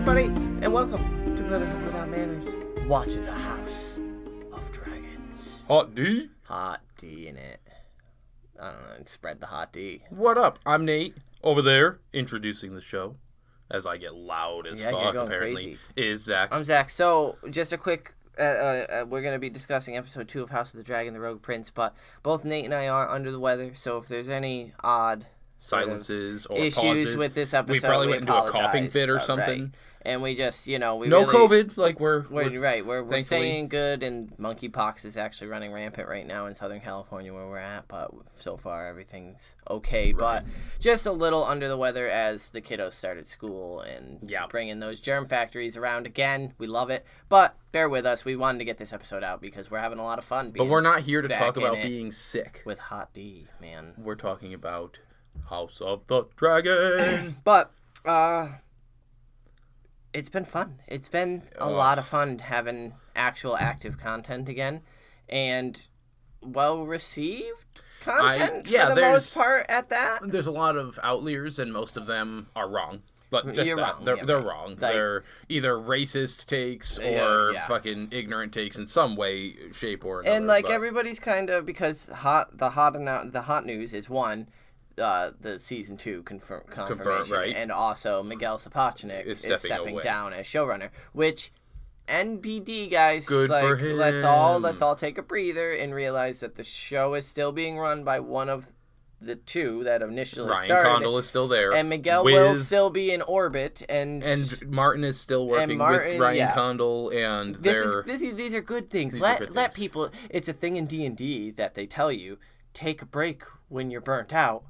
everybody, and welcome to Brotherhood Without Manners. Watches a House of Dragons. Hot D? Hot D in it. I don't know, spread the hot D. What up? I'm Nate, over there, introducing the show. As I get loud as fuck, apparently, crazy. Is Zach. I'm Zach. So, just a quick, we're going to be discussing episode 2 of House of the Dragon, the Rogue Prince, but both Nate and I are under the weather, so if there's any odd silences or issues pauses with this episode, we probably went into a apologize, coughing fit or something. Right. And we just, we no really, COVID, like we're staying good, and monkeypox is actually running rampant right now in Southern California where we're at, but so far everything's okay. Right. But just a little under the weather as the kiddos started school and bringing those germ factories around again. We love it, but bear with us. We wanted to get this episode out because we're having a lot of fun. But we're not here to talk about being sick. With Hot D, man. We're talking about House of the Dragon. But, it's been fun. It's been a lot of fun having actual active content again, and well-received content for the most part at that. There's a lot of outliers, and most of them are wrong. But just You're that. wrong. They're wrong. Like, they're either racist takes or fucking ignorant takes in some way, shape, or another. And everybody's kind of, because the hot news is one. The season 2 confirmation, right. And also Miguel Sapochnik is stepping down as showrunner, which NBD guys, good for him. Let's all take a breather and realize that the show is still being run by one of the two that initially started. Ryan Condal is still there, and Miguel will still be in orbit, and Martin is still working with Ryan Condal, and these are good things. Let people. It's a thing in D&D that they tell you: take a break when you're burnt out.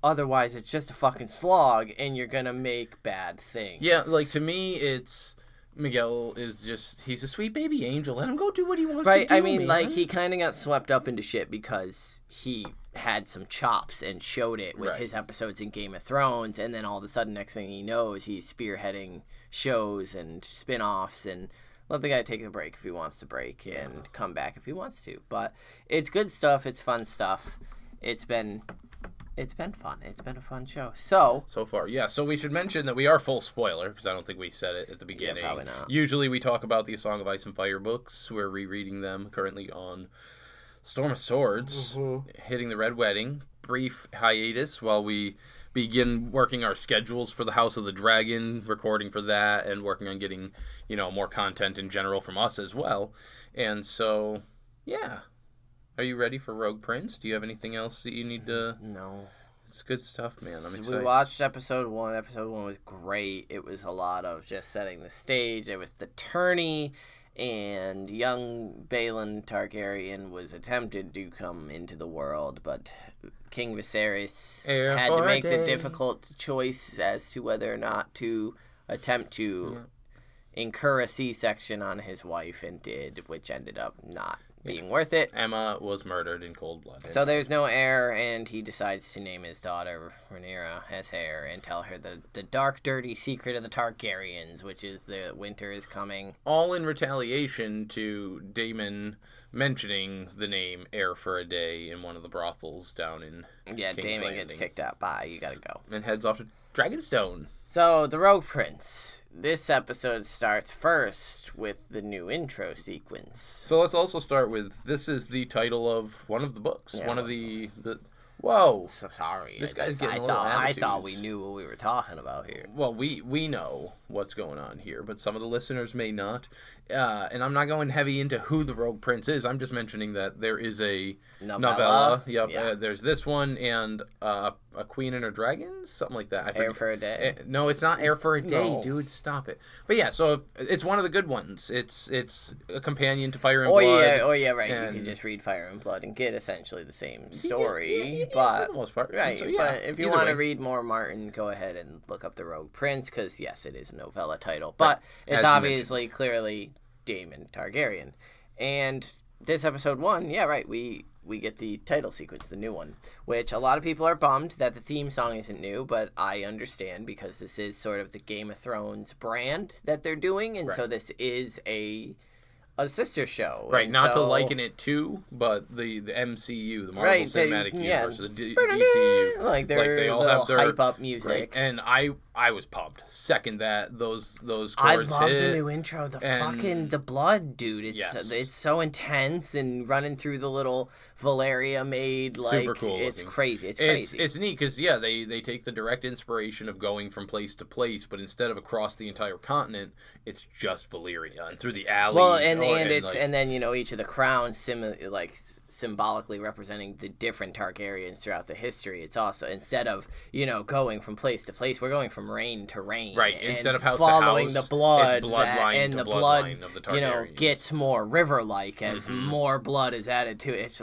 Otherwise, it's just a fucking slog, and you're gonna make bad things. Yeah, to me, it's Miguel is he's a sweet baby angel. Let him go do what he wants to do. Right, I mean, he kind of got swept up into shit because he had some chops and showed it with his episodes in Game of Thrones, and then all of a sudden, next thing he knows, he's spearheading shows and spin-offs, and let the guy take a break if he wants to break, and come back if he wants to. But it's good stuff. It's fun stuff. It's been fun. It's been a fun show. So far, yeah. So we should mention that we are full spoiler, because I don't think we said it at the beginning. Yeah, probably not. Usually we talk about the Song of Ice and Fire books. We're rereading them currently on Storm of Swords, hitting the Red Wedding. Brief hiatus while we begin working our schedules for the House of the Dragon, recording for that, and working on getting, more content in general from us as well. And so, yeah. Are you ready for Rogue Prince? Do you have anything else that you need to... No. It's good stuff, man. I'm excited. We watched episode 1. Episode 1 was great. It was a lot of just setting the stage. There was the tourney, and young Balon Targaryen was attempted to come into the world, but King Viserys had to make the difficult choice as to whether or not to attempt to incur a C-section on his wife, and did, which ended up not being worth it. Emma was murdered in cold blood. So there's no heir, and he decides to name his daughter Rhaenyra as heir and tell her the dark, dirty secret of the Targaryens, which is the winter is coming. All in retaliation to Daemon mentioning the name Heir for a Day in one of the brothels down in King's Daemon Landing. gets kicked out. Bye, you gotta go. And heads off to Dragonstone. So, the Rogue Prince. This episode starts first with the new intro sequence. So let's also start with, this is the title of one of the books. One of the Whoa. So sorry. This guy's getting a little attitudes. I thought we knew what we were talking about here. Well, we know what's going on here, but some of the listeners may not. And I'm not going heavy into who the Rogue Prince is. I'm just mentioning that there is a novella. Yep. Yeah. There's this one and a Queen and her Dragons, something like that. Heir for a Day. No, it's not Heir for a Day, No. dude. Stop it. But yeah, so it's one of the good ones. It's a companion to Fire and Blood. Oh yeah, right. You can just read Fire and Blood and get essentially the same story. But for the most part. Right. So, but if you want to read more Martin, go ahead and look up the Rogue Prince, because yes, it is a novella title, but it's obviously clearly Daemon Targaryen. And this episode 1, we get the title sequence, the new one, which a lot of people are bummed that the theme song isn't new, but I understand, because this is sort of the Game of Thrones brand that they're doing, and so this is a sister show. Right, and not to liken it to, but the MCU, the Marvel Cinematic Universe, the DCU. Like they all have their hype up music. Right, and I I was pumped. Second that those chords I love hit, the new intro. The blood, dude. It's so intense and running through the little Valeria made like super cool. It's looking. crazy. It's crazy. It's neat because they take the direct inspiration of going from place to place, but instead of across the entire continent, it's just Valyria and through the alleys. Well, and then each of the crowns symbolically representing the different Targaryens throughout the history. It's also, instead of going from place to place, we're going from reign to reign. Right. Instead of house following to house, the blood, it's bloodline and to the bloodline blood of the Targaryens. gets more river-like as more blood is added to it. It's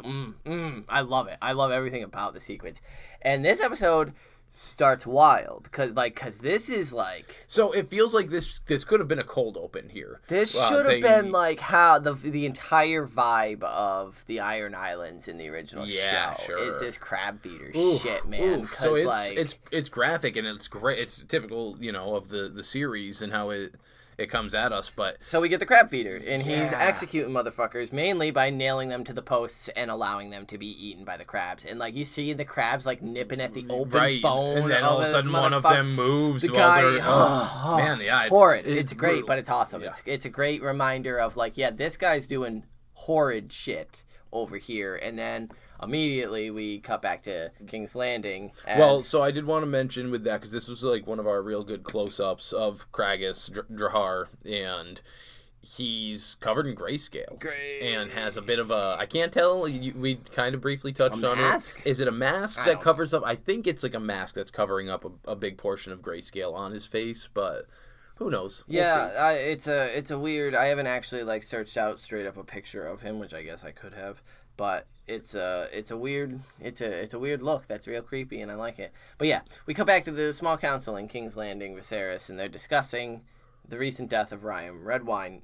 I love it. I love everything about the sequence. And this episode starts wild because this is like, so it feels like this could have been a cold open here. This should have been like how the entire vibe of the Iron Islands in the original show is this crab beater shit, man. So it's graphic and it's great. It's typical, of the series and how it comes at us, but... So we get the crab feeder, and he's executing motherfuckers mainly by nailing them to the posts and allowing them to be eaten by the crabs. And, you see the crabs, nipping at the open bone. And then all of a sudden one of them moves the guy, they're... man, yeah. It's horrid. It's great, brutal. but it's awesome. Yeah. It's a great reminder of, this guy's doing horrid shit over here. And then... immediately, we cut back to King's Landing. Well, so I did want to mention with that, because this was one of our real good close-ups of Kragus Drahar, and he's covered in grayscale. Great. And has a bit of a... I can't tell. We kind of briefly touched on mask? it. Is it a mask that covers up... I think it's a mask that's covering up a big portion of grayscale on his face, but... who knows? We'll see. It's a weird... I haven't actually, searched out straight up a picture of him, which I guess I could have, but... It's a weird look that's real creepy, and I like it. But yeah, we come back to the small council in King's Landing, Viserys, and they're discussing the recent death of Ryan Redwine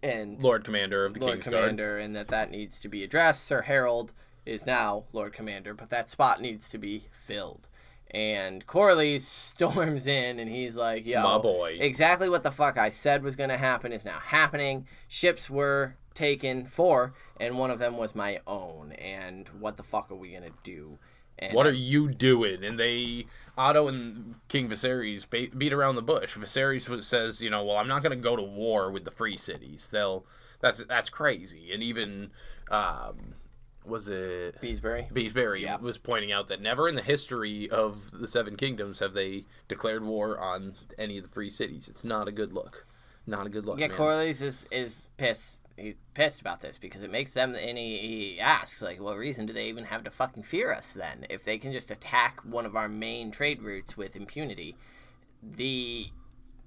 and Lord Commander of the King's Commander, and that needs to be addressed. Sir Harold is now Lord Commander, but that spot needs to be filled. And Corlys storms in, and he's like, "Yo, my boy, exactly what the fuck I said was going to happen is now happening. Ships were taken 4, and one of them was my own. And what the fuck are we going to do?" And what are you doing? And Otto and King Viserys beat around the bush. Viserys says, well, I'm not going to go to war with the free cities. That's crazy. And even... was it Beesbury was pointing out that never in the history of the Seven Kingdoms have they declared war on any of the free cities. It's not a good look. Not a good look. Yeah, man. Corlys is pissed. He's pissed about this because it makes them, and he asks, what reason do they even have to fucking fear us then? If they can just attack one of our main trade routes with impunity. He's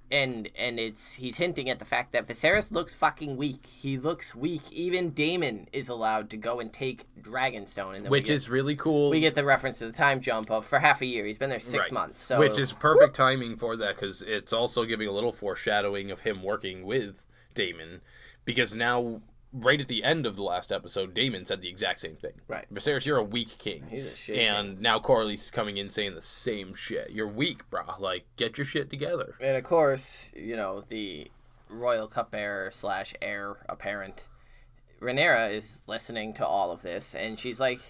hinting at the fact that Viserys looks fucking weak. He looks weak. Even Daemon is allowed to go and take Dragonstone. And then which is really cool. We get the reference to the time jump of for half a year. He's been there 6 months. So which is perfect timing for that, because it's also giving a little foreshadowing of him working with Daemon. Because now, right at the end of the last episode, Daemon said the exact same thing. Right. Viserys, you're a weak king. He's a shit And king. now Corlys is coming in saying the same shit. You're weak, brah. Get your shit together. And of course, the royal cupbearer / heir apparent, Rhaenyra, is listening to all of this, and she's like,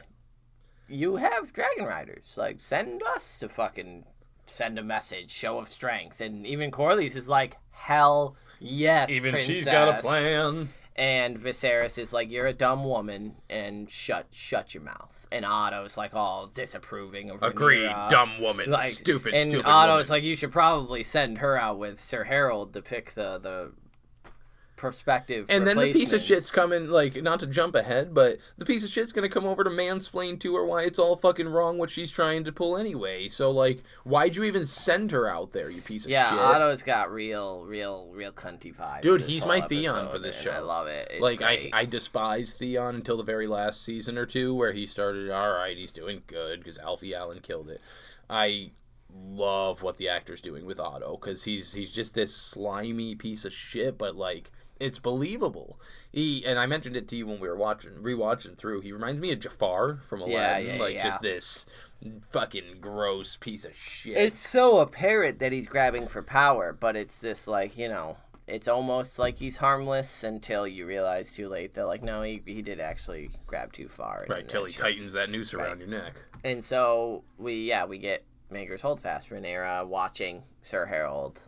"You have dragon riders. Send us to fucking send a message, show of strength." And even Corlys is like, "Hell yes, even princess." She's got a plan. And Viserys is like, "You're a dumb woman, and shut your mouth." And Otto's all disapproving of Rhaenyra. Agreed, dumb woman, stupid and woman. Otto's like, "You should probably send her out with Sir Harold to pick the prospective and then the piece of replacements." shit's coming, not to jump ahead, but the piece of shit's gonna come over to mansplain to her why it's all fucking wrong what she's trying to pull anyway. So, why'd you even send her out there, you piece of shit? Yeah, Otto's got real cunty vibes. Dude, he's my Theon for this show. I love it. It's great. I despised Theon until the very last season or two, where he started, alright, he's doing good, because Alfie Allen killed it. I love what the actor's doing with Otto, because he's just this slimy piece of shit, but, it's believable. And I mentioned it to you when we were rewatching through. He reminds me of Jafar from Aladdin. Just this fucking gross piece of shit. It's so apparent that he's grabbing for power, but it's this it's almost like he's harmless until you realize too late that no, he did actually grab too far. Right, till he tightens that noose around your neck. And so we get Maker's Holdfast, Rhaenyra watching Sir Harold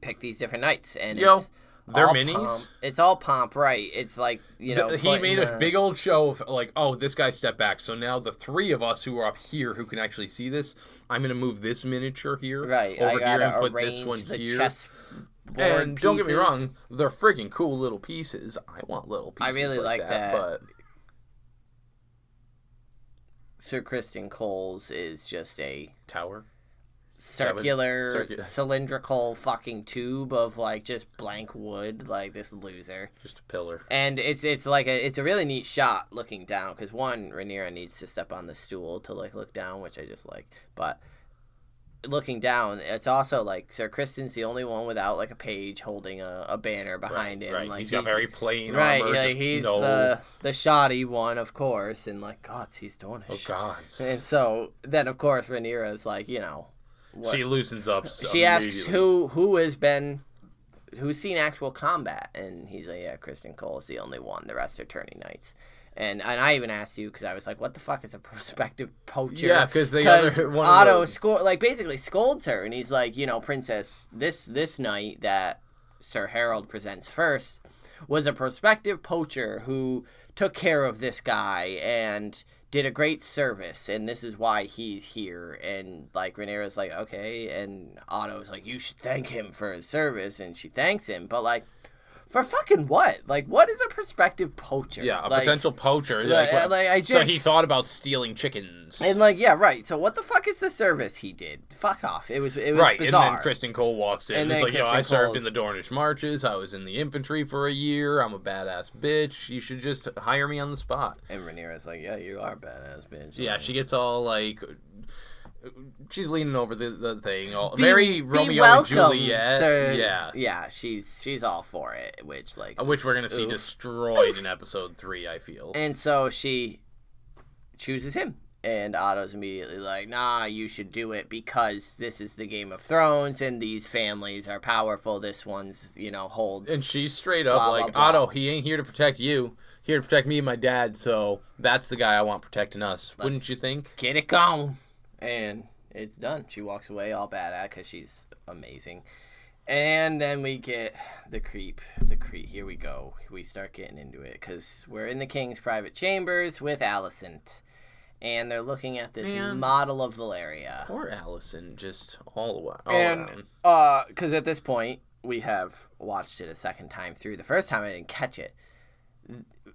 pick these different knights, and they're minis. Pomp. It's all pomp, right? It's like, you know, he made a big old show of like, oh, this guy stepped back, so now the three of us who are up here who can actually see this, I'm gonna move this miniature here, right? Over I here and put this one here. And don't get me wrong, they're freaking cool little pieces. I want little pieces. I really like that. But Sir Criston Cole's is just a tower. Circular, cylindrical fucking tube of like just blank wood, like this loser. Just a pillar. And it's like it's a really neat shot looking down, because one, Rhaenyra needs to step on the stool to like look down, which I just like. But looking down, it's also like Sir Criston's the only one without like a page holding a banner behind him. Right. Like he's got very plain right, armor. Like he's the shoddy one, of course, and like gods, he's Dornish. Oh gods. And so then of course Rhaenyra is like, you know. What? She loosens up. She asks who's seen actual combat, and he's like, yeah, Criston Cole is the only one. The rest are tourney knights. And I even asked you because I was like, what the fuck is a prospective poacher? Yeah, because Otto basically scolds her, and he's like, you know, Princess, this knight that Sir Harold presents first was a prospective poacher who took care of this guy and did a great service, and this is why he's here. And like Rhaenyra's like, okay, and Otto's like, you should thank him for his service, and she thanks him, but like, for fucking what? Like, what is a prospective poacher? Yeah, a like, potential poacher. So he thought about stealing chickens. And like, yeah, right. So what the fuck is the service he did? Fuck off. It was right, bizarre. And then Criston Cole walks in. And it's like, I served in the Dornish marches. I was in the infantry for a year. I'm a badass bitch. You should just hire me on the spot. And Rhaenyra's like, yeah, you are a badass bitch. Yeah, she gets all like... She's leaning over the thing, very Romeo and Juliet. Sir. Yeah, she's all for it, which we're gonna see destroyed in episode 3, I feel. And so she chooses him, and Otto's immediately like, nah, you should do it because this is the Game of Thrones, and these families are powerful. This one's, you know, holds. And she's straight up blah, like, blah, blah. Otto, he ain't here to protect you. Here to protect me and my dad. So that's the guy I want protecting us. Wouldn't you think? Get it gone. And it's done. She walks away all bad at because she's amazing. And then we get the creep. Here we go. We start getting into it because we're in the king's private chambers with Alicent. And they're looking at this model of Valeria. Poor Alicent, just all around. Because at this point, we have watched it a second time through. The first time I didn't catch it.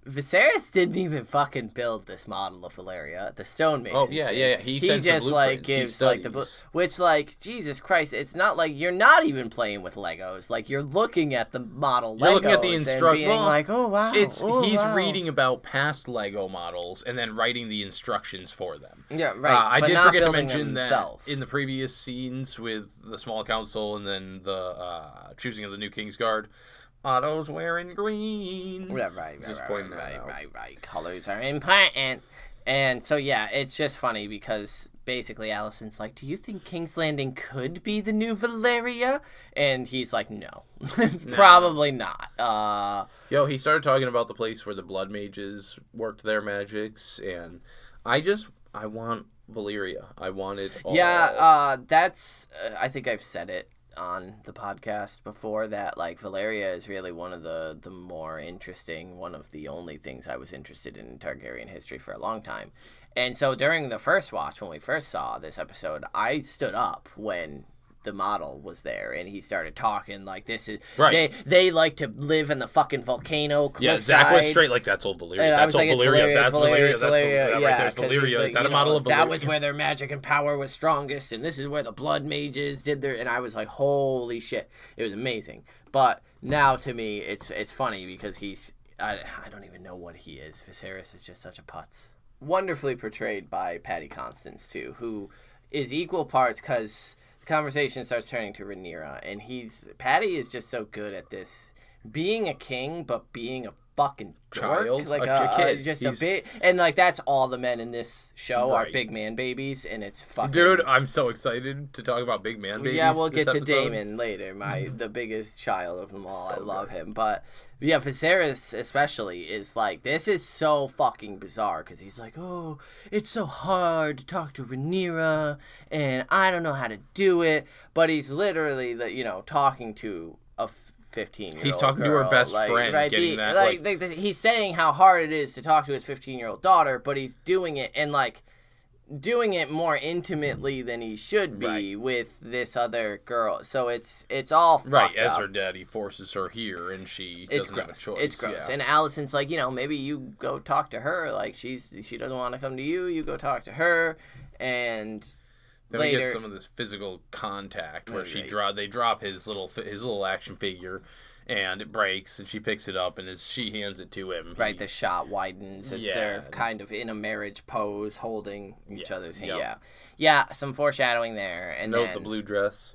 Viserys didn't even fucking build this model of Valeria. The stonemasons. Oh yeah. He just like gives like the book, which like Jesus Christ, it's not like you're not even playing with Legos. Like you're looking at the model. You're looking at the instructions, being like, oh wow. He's reading about past Lego models and then writing the instructions for them. Yeah, right. I did forget to mention that in the previous scenes with the small council and then the choosing of the new Kingsguard. Otto's wearing green. Right. Colors are important. And so, yeah, it's just funny because basically Alicent's like, do you think King's Landing could be the new Valeria? And he's like, no. Probably not. He started talking about the place where the blood mages worked their magics. And I want Valeria. I want it all. Yeah, that's... I think I've said it on the podcast before that like Valeria is really one of the more interesting, one of the only things I was interested in Targaryen history for a long time. And so during the first watch, when we first saw this episode, I stood up when the model was there and he started talking like this is right. They like to live in the fucking volcano cliffside. Yeah, Zach was straight like that's old Valyria. That's old Valyria. That's Valyria. Yeah, right there's Valyria. Like, is that a model of Valyria? That was where their magic and power was strongest, and this is where the blood mages did their. And I was like, holy shit, it was amazing. But now to me, it's funny because I don't even know what he is. Viserys is just such a putz. Wonderfully portrayed by Paddy Constance too, who is equal parts because. The conversation starts turning to Rhaenyra, and Paddy is just so good at this, being a king, but being a fucking dork, child, like a kid. just a bit, and like that's all the men in this show are big man babies, and it's fucking. Dude, I'm so excited to talk about big man babies. Yeah, we'll get to episode. Daemon later, the biggest child of them all. So I love him, but yeah, Viserys especially is like, this is so fucking bizarre because he's like, oh, it's so hard to talk to Rhaenyra, and I don't know how to do it, but he's literally talking to a 15-year-old He's talking girl, to her best friend, right? getting that. He's saying how hard it is to talk to his 15-year-old daughter, but he's doing it and doing it more intimately than he should be with this other girl. So it's all fucked as up. her daddy forces her here, and she doesn't have a choice. It's gross. Yeah. And Alicent's like, maybe you go talk to her. Like she doesn't want to come to you. You go talk to her, and. Then later, we get some of this physical contact where they drop his little action figure, and it breaks, and she picks it up, and as she hands it to him, the shot widens as they're kind of in a marriage pose, holding each other's hand. Yeah, some foreshadowing there, and the blue dress,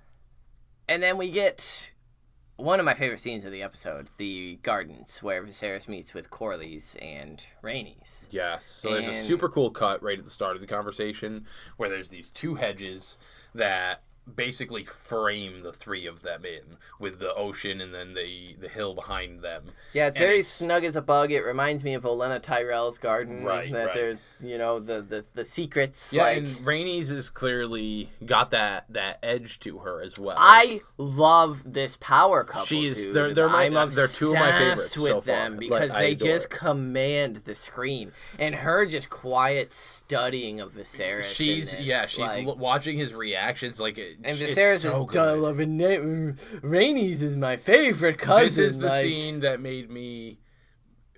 and then we get one of my favorite scenes of the episode, the gardens, where Viserys meets with Corlys and Rhaenys. Yes. So there's a super cool cut right at the start of the conversation where there's these two hedges that basically frame the three of them in, with the ocean and then the hill behind them. Yeah, it's very snug as a bug. It reminds me of Olenna Tyrell's garden. They're, the secrets. Yeah, and Rhaenys has clearly got that edge to her as well. I love this power couple, dude. They're two of my favorites with them because they just command the screen. And her just quiet studying of Viserys. She's watching his reactions and Viserys is loving Rhaenys is my favorite cousin. This is the scene that made me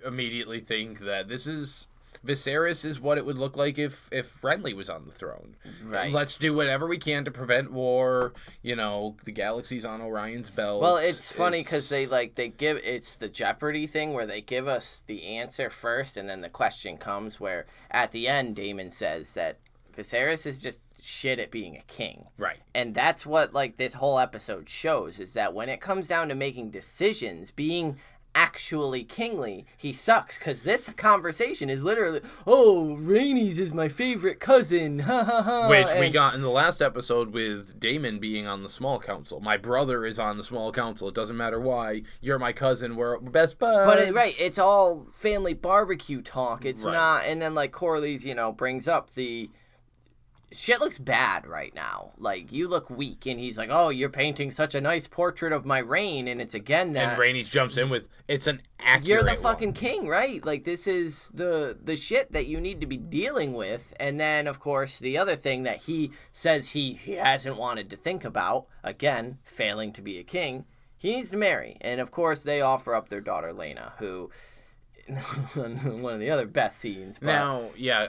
immediately think that Viserys is what it would look like if Renly was on the throne. Right. Let's do whatever we can to prevent war. The galaxy's on Orion's belt. Well, it's funny because they give it's the Jeopardy thing where they give us the answer first and then the question comes where at the end Daemon says that Viserys is just shit at being a king. Right. And that's what this whole episode shows is that when it comes down to making decisions, being actually kingly, he sucks because this conversation is literally, oh, Rhaenys is my favorite cousin, ha ha ha. Which we got in the last episode with Daemon being on the small council. My brother is on the small council. It doesn't matter why. You're my cousin. We're best buds. But it's all family barbecue talk. It's not. And then Corlys, brings up the. Shit looks bad right now. You look weak, and he's like, "Oh, you're painting such a nice portrait of my reign," and it's again that. And Rhaenys jumps in with, "It's an accurate. You're the fucking king, right? This is the shit that you need to be dealing with." And then, of course, the other thing that he says he hasn't wanted to think about, again, failing to be a king, he needs to marry. And of course, they offer up their daughter Lena, who, one of the other best scenes. But, now, yeah,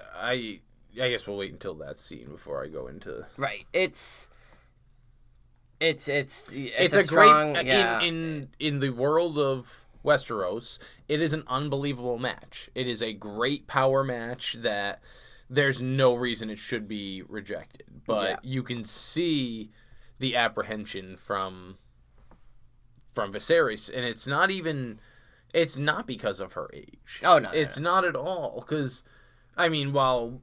I guess we'll wait until that scene before I go into. Right. It's a strong, great in the world of Westeros. It is an unbelievable match. It is a great power match that there's no reason it should be rejected. But you can see the apprehension from Viserys, and it's not because of her age. Oh no, it's not at all. Because while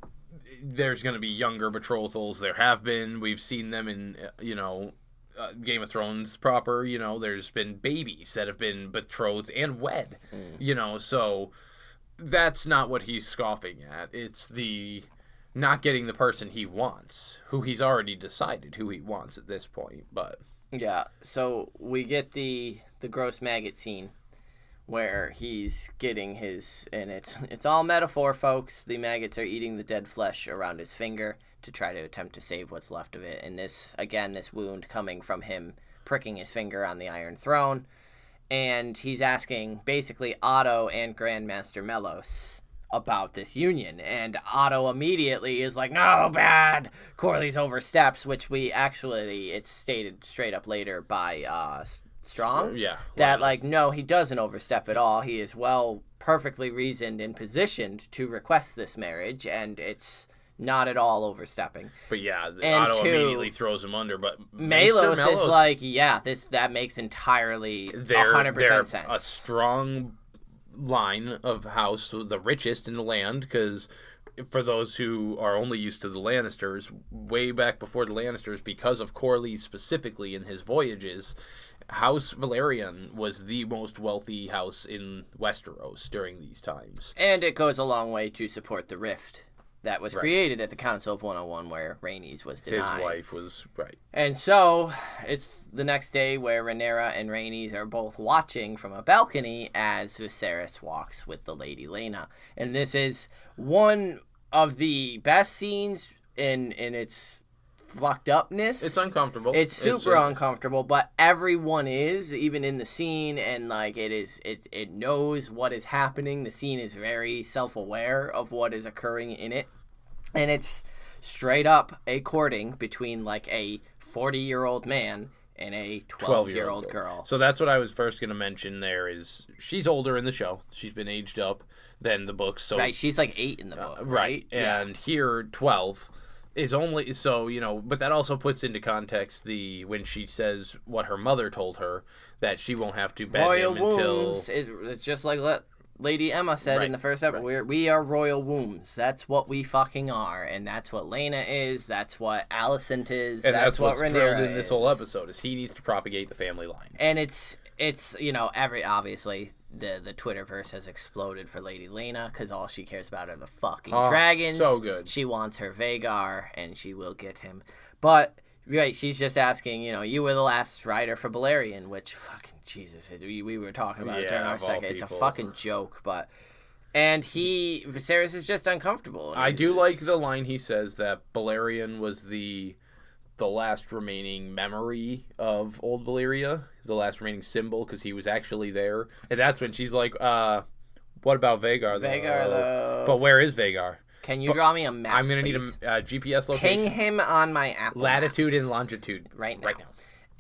there's going to be younger betrothals. There have been. We've seen them in, Game of Thrones proper. There's been babies that have been betrothed and wed. So that's not what he's scoffing at. It's the not getting the person he wants, who he's already decided who he wants at this point. But yeah, so we get the gross maggot scene. Where he's getting his, and it's all metaphor, folks. The maggots are eating the dead flesh around his finger to try to attempt to save what's left of it. And this wound coming from him pricking his finger on the Iron Throne. And he's asking, basically, Otto and Grandmaster Melos about this union. And Otto immediately is like, no, bad! Corlys oversteps, which it's stated straight up later by, Strong? Yeah. That, no, he doesn't overstep at all. He is perfectly reasoned and positioned to request this marriage, and it's not at all overstepping. But Otto immediately throws him under, but Melos is like, that makes entirely 100% sense. A strong line of house, the richest in the land, because for those who are only used to the Lannisters, way back before the Lannisters, because of Corlys specifically in his voyages, House Valerian was the most wealthy house in Westeros during these times. And it goes a long way to support the rift that was created at the Council of 101 where Rhaenys was denied. His wife was, right. And so, it's the next day where Rhaenyra and Rhaenys are both watching from a balcony as Viserys walks with the Lady Laena. And this is one of the best scenes in its fucked upness. It's uncomfortable. It's super uncomfortable, but everyone is, even in the scene, and like it knows what is happening. The scene is very self-aware of what is occurring in it, and it's straight up a courting between like a 40-year-old man and a 12-year-old girl. So that's what I was first going to mention there is she's older in the show. She's been aged up than the books. So right, she's like 8 in the book, right? And here 12 is only, so, you know, but that also puts into context when she says what her mother told her, that she won't have to bed royal him until... wombs it's just like Lady Emma said in the first episode, we are royal wombs. That's what we fucking are, and that's what Laena is, that's what Alicent is, and that's what what's Rhaenyra drilled in is. this whole episode, is he needs to propagate the family line. And it's you know, obviously the Twitterverse has exploded for Lady Laena because all she cares about are the fucking dragons. So good. She wants her Vhagar, and she will get him. But right, she's just asking, you know, you were the last rider for Balerion, which fucking Jesus, we were talking about it during our second. It's a fucking joke, but. And Viserys is just uncomfortable. I do like the line he says that Balerion was the last remaining memory of old Valyria, the last remaining symbol, because he was actually there. And that's when she's like, what about Vhagar, though? Vhagar, though. But where is Vhagar? Can you draw me a map, I'm going to need a GPS location. Ping him on my Apple Latitude Maps. and longitude. Right now.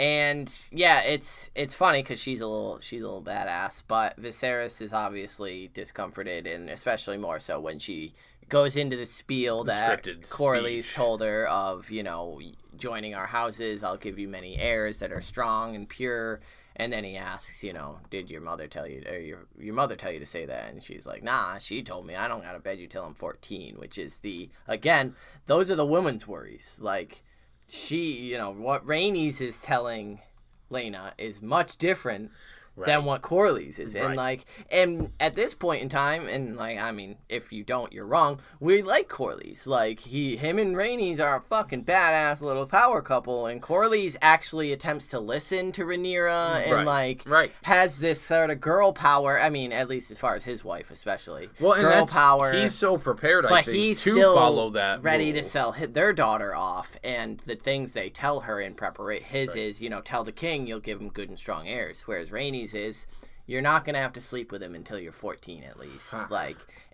And, yeah, it's funny because she's a little badass, but Viserys is obviously discomforted, and especially more so when she goes into the spiel that Corlys told her of, you know, joining our houses, I'll give you many heirs that are strong and pure. And then he asks, you know, did your mother tell you, or your mother tell you to say that? And she's like, nah, she told me I don't gotta bed you till I'm 14, which is again, those are the women's worries. Like, you know, what Rhaenys is telling Laena is much different than what Corlys is. And and at this point in time, and like, I mean, if you don't, you're wrong, we like Corlys. Like, him and Rhaenys are a fucking badass little power couple, and Corlys actually attempts to listen to Rhaenyra and has this sort of girl power. I mean, at least as far as his wife, especially. Well, and girl power. He's so prepared, I but think, he's to still follow that ready rule. to sell their daughter off, and the things they tell her in preparation, is, you know, tell the king you'll give him good and strong heirs, whereas Rhaenys is, you're not gonna have to sleep with him until you're 14 at least.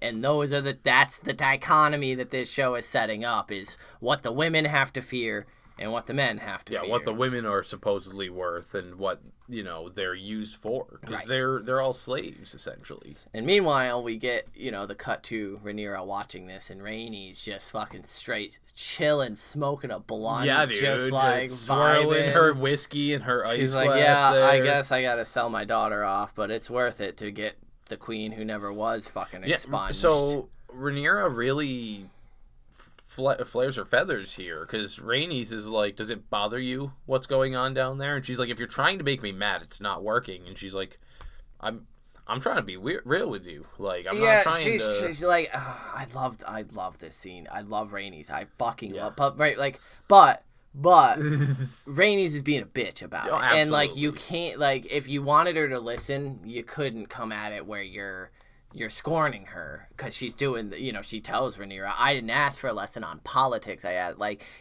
And those are that's the dichotomy that this show is setting up, is what the women have to fear and what the men have to fear. Yeah, what the women are supposedly worth and what, you know, they're used for. Because they're all slaves, essentially. And meanwhile, we get, you know, the cut to Rhaenyra watching this, and Rhaenys just fucking straight chilling, smoking a blunt. Yeah, dude. Just like swirling vibing. her whiskey and her ice She's glass like, yeah, there. I guess I gotta sell my daughter off, but it's worth it to get the queen who never was fucking expunged. So Rhaenyra really flares her feathers here, because Rhaenys is like, does it bother you what's going on down there? And she's like, if you're trying to make me mad, it's not working. And she's like, I'm trying to be real with you. Like, I'm not trying to... she's like, I love this scene. I love Rhaenys. I fucking love... But Rhaenys is being a bitch about it. And, like, you can't... Like, if you wanted her to listen, you couldn't come at it where you're scorning her, because she's doing, you know, she tells Rhaenyra, I didn't ask for a lesson on politics, and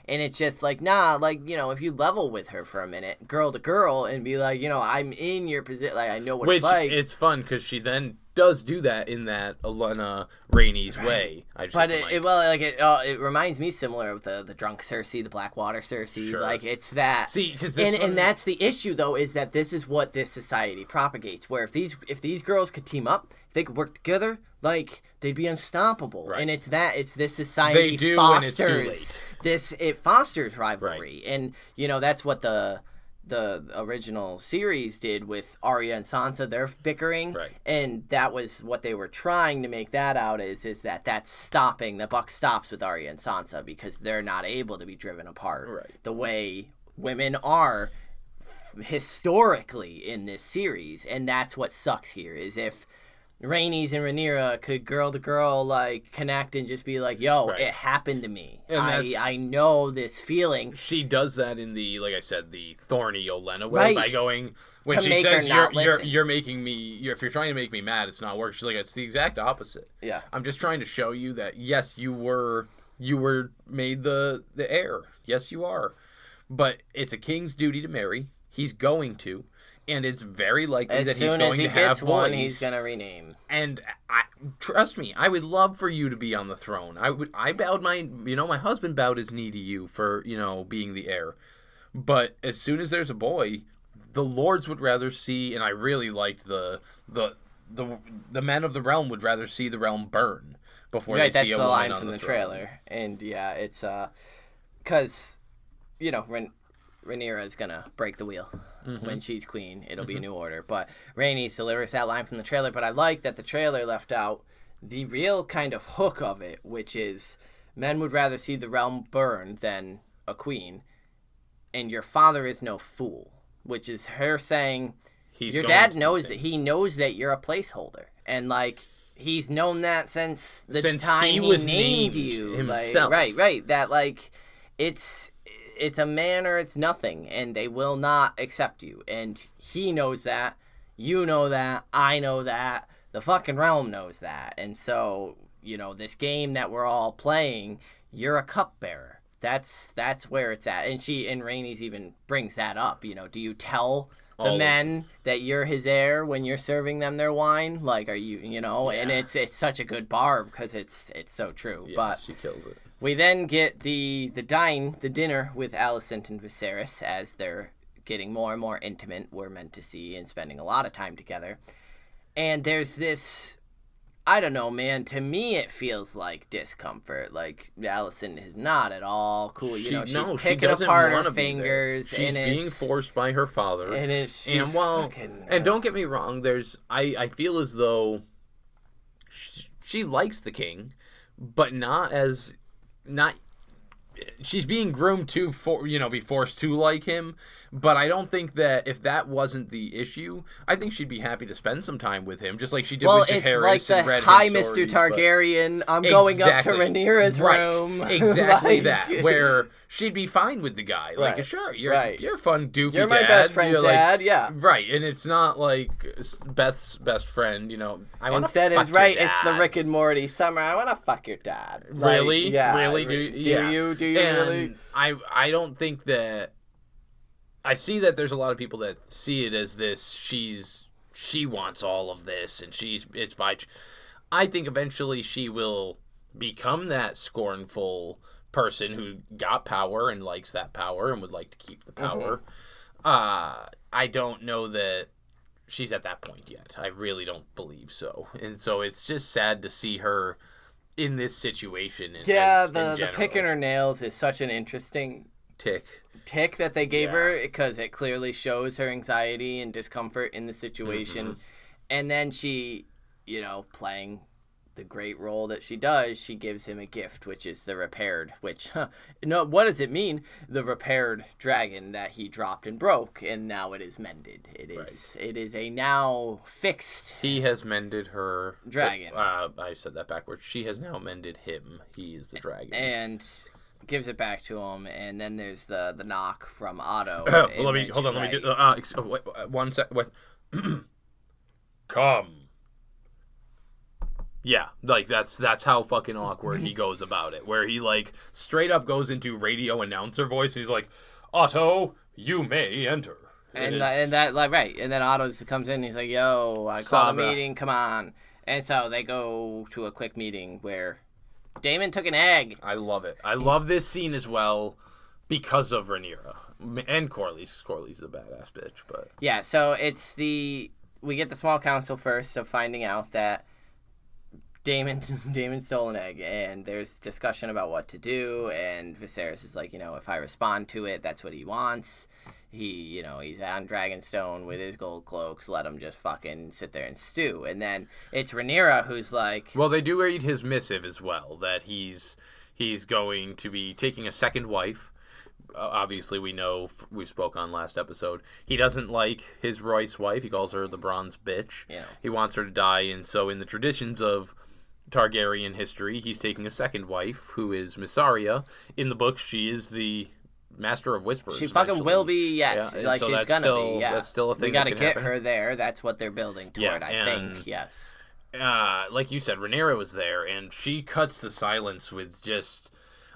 it's just like, nah, like, you know, if you level with her for a minute, girl to girl, and be like, you know, I'm in your position, like, I know what it's like. It's fun, because she then does do that in that Olenna Rhaenys way. It reminds me similar of the drunk Cersei, the Blackwater Cersei. Sure. Like, it's that. See, because and that's the issue, though, is that this is what this society propagates. Where if these girls could team up, if they could work together, like, they'd be unstoppable. Right. And it's this society fosters this. It fosters rivalry, and you know that's what the the original series did with Arya and Sansa. They're bickering, Right. and that was what they were trying to make that out is that that's stopping. The buck stops with Arya and Sansa because they're not able to be driven apart Right. the way women are historically in this series, and that's what sucks here is if Rhaenys and Rhaenyra could girl to girl like connect and just be like, yo, Right. it happened to me. And I know this feeling. She does that in the, like I said, the thorny Olenna way Right. by going, when To she make her says not listen. you're making me, if you're trying to make me mad, it's not working. She's like, it's the exact opposite. Yeah. I'm just trying to show you that yes, you were made the heir. Yes, you are. But it's a king's duty to marry. He's going to. And it's very likely that he's going to have boys. One, he's going to rename. And trust me, I would love for you to be on the throne. I bowed my husband bowed his knee to you for, being the heir. But as soon as there's a boy, the lords would rather see, and I really liked the men of the realm would rather see the realm burn before they see a woman on the throne. That's the line from the trailer. And yeah, it's because Rhaenyra is gonna break the wheel when she's queen. It'll be a new order. But Rhaenys delivers that line from the trailer. But I like that the trailer left out the real kind of hook of it, which is men would rather see the realm burn than a queen, and your father is no fool. Which is her saying, your dad knows that he knows that you're a placeholder, and like he's known that since the time he named you himself. Like, right. That like it's a man or it's nothing, and they will not accept you. And he knows that. You know that. I know that. The fucking realm knows that. And so, this game that we're all playing, you're a cupbearer. That's where it's at. And Rhaenys even brings that up. Do you tell the men that you're his heir when you're serving them their wine? Like, are you, Yeah. And it's such a good barb because it's so true. Yeah, but she kills it. We then get the dinner with Alicent and Viserys as they're getting more and more intimate. We're meant to see and spending a lot of time together. And there's this, I don't know, man. To me, it feels like discomfort. Like Alicent is not at all cool. She's picking apart her fingers. She's being forced by her father. And it's and don't get me wrong. I feel as though she likes the king, but she's being groomed to be forced to like him. But I don't think that if that wasn't the issue, I think she'd be happy to spend some time with him, just like she did with Jaehaerys. Well, it's like the hi, Mr. Targaryen. I'm going up to Rhaenyra's room. Exactly that. Where she'd be fine with the guy. Like, sure, you're a fun doofy dad. You're my best friend's dad. Yeah. Right, and it's not like best friend. Instead, it's right. It's the Rick and Morty summer. I want to fuck your dad. Really? Yeah. Really? Do you really? I don't think that. I see that there's a lot of people that see it as this. She wants all of this, and it's by. I think eventually she will become that scornful person who got power and likes that power and would like to keep the power. I don't know that she's at that point yet. I really don't believe so, and so it's just sad to see her in this situation. The picking her nails is such an interesting tick that they gave her, because it clearly shows her anxiety and discomfort in the situation. And then she, playing the great role that she does, she gives him a gift, which is the repaired, what does it mean? The repaired dragon that he dropped and broke, and now it is mended. It is a now fixed. He has mended her dragon. I said that backwards. She has now mended him. He is the dragon. And gives it back to him, and then there's the knock from Otto. Let me do one sec. Come. Yeah, like that's how fucking awkward he goes about it. Where he like straight up goes into radio announcer voice. And he's like, "Otto, you may enter." And then Otto comes in. And he's like, "Yo, I called a meeting. Come on." And so they go to a quick meeting where Daemon took an egg. I love it. I love this scene as well because of Rhaenyra and Corlys, because Corlys is a badass bitch. But yeah, so we get the small council first of finding out that Daemon stole an egg, and there's discussion about what to do, and Viserys is like, if I respond to it, that's what he wants. he's on Dragonstone with his gold cloaks. Let him just fucking sit there and stew. And then it's Rhaenyra who's like... Well, they do read his missive as well, that he's going to be taking a second wife. Obviously, we spoke on last episode. He doesn't like his Royce wife. He calls her the bronze bitch. Yeah. He wants her to die, and so in the traditions of Targaryen history, he's taking a second wife, who is Mysaria. In the books, she is the Master of Whispers. She fucking will be, yes. Yeah, like, so she's gonna be, yeah. That's still a thing. We gotta get happen. her there. That's what they're building toward, Yeah, I think, yes. Like you said, Rhaenyra was there, and she cuts the silence with just...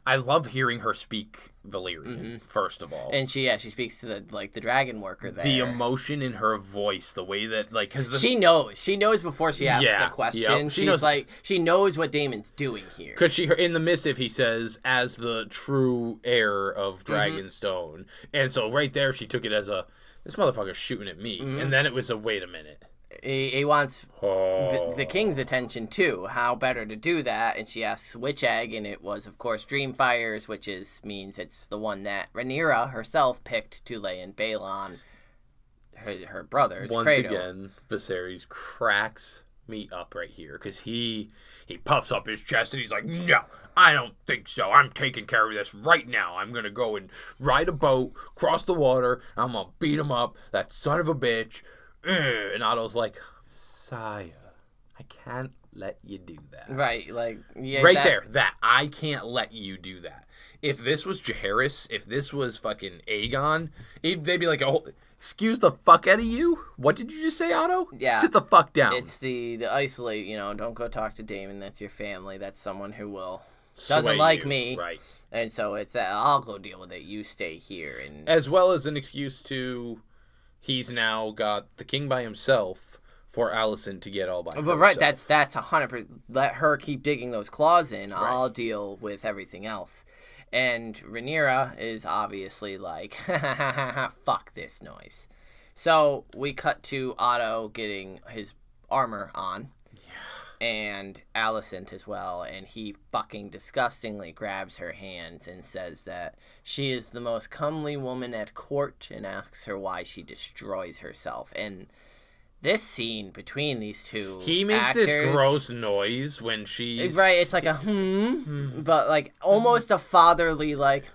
I love hearing her speak Valyrian, first of all. And she speaks to the dragon worker there. The emotion in her voice, the way that, like... Cause she knows before she asks the question. Yep. She knows what Daemon's doing here. Because in the missive, he says, as the true heir of Dragonstone. And so right there, she took it as this motherfucker's shooting at me. And then it was wait a minute. He wants the king's attention, too. How better to do that? And she asks which egg, and it was, of course, Dreamfire's, which means it's the one that Rhaenyra herself picked to lay in Balon, her brother's cradle. Once again, Viserys cracks me up right here, because he puffs up his chest, and he's like, no, I don't think so. I'm taking care of this right now. I'm going to go and ride a boat, cross the water, I'm going to beat him up, that son of a bitch. And Otto's like, Sire, I can't let you do that. Right, I can't let you do that. If this was Jaehaerys, if this was fucking Aegon, they'd be like, oh, excuse the fuck out of you? What did you just say, Otto? Yeah. Sit the fuck down. It's the isolate, don't go talk to Daemon. That's your family. That's someone who doesn't like me. Right. And so it's that I'll go deal with it. You stay here. And as well as an excuse to... He's now got the king by himself for Alicent to get all by herself. But right, that's 100%. Let her keep digging those claws in. Right. I'll deal with everything else. And Rhaenyra is obviously like, fuck this noise. So we cut to Otto getting his armor on. And Alicent as well, and he fucking disgustingly grabs her hands and says that she is the most comely woman at court and asks her why she destroys herself. And this scene between these two he makes actors, this gross noise when she's... Right, it's like a but like almost a fatherly like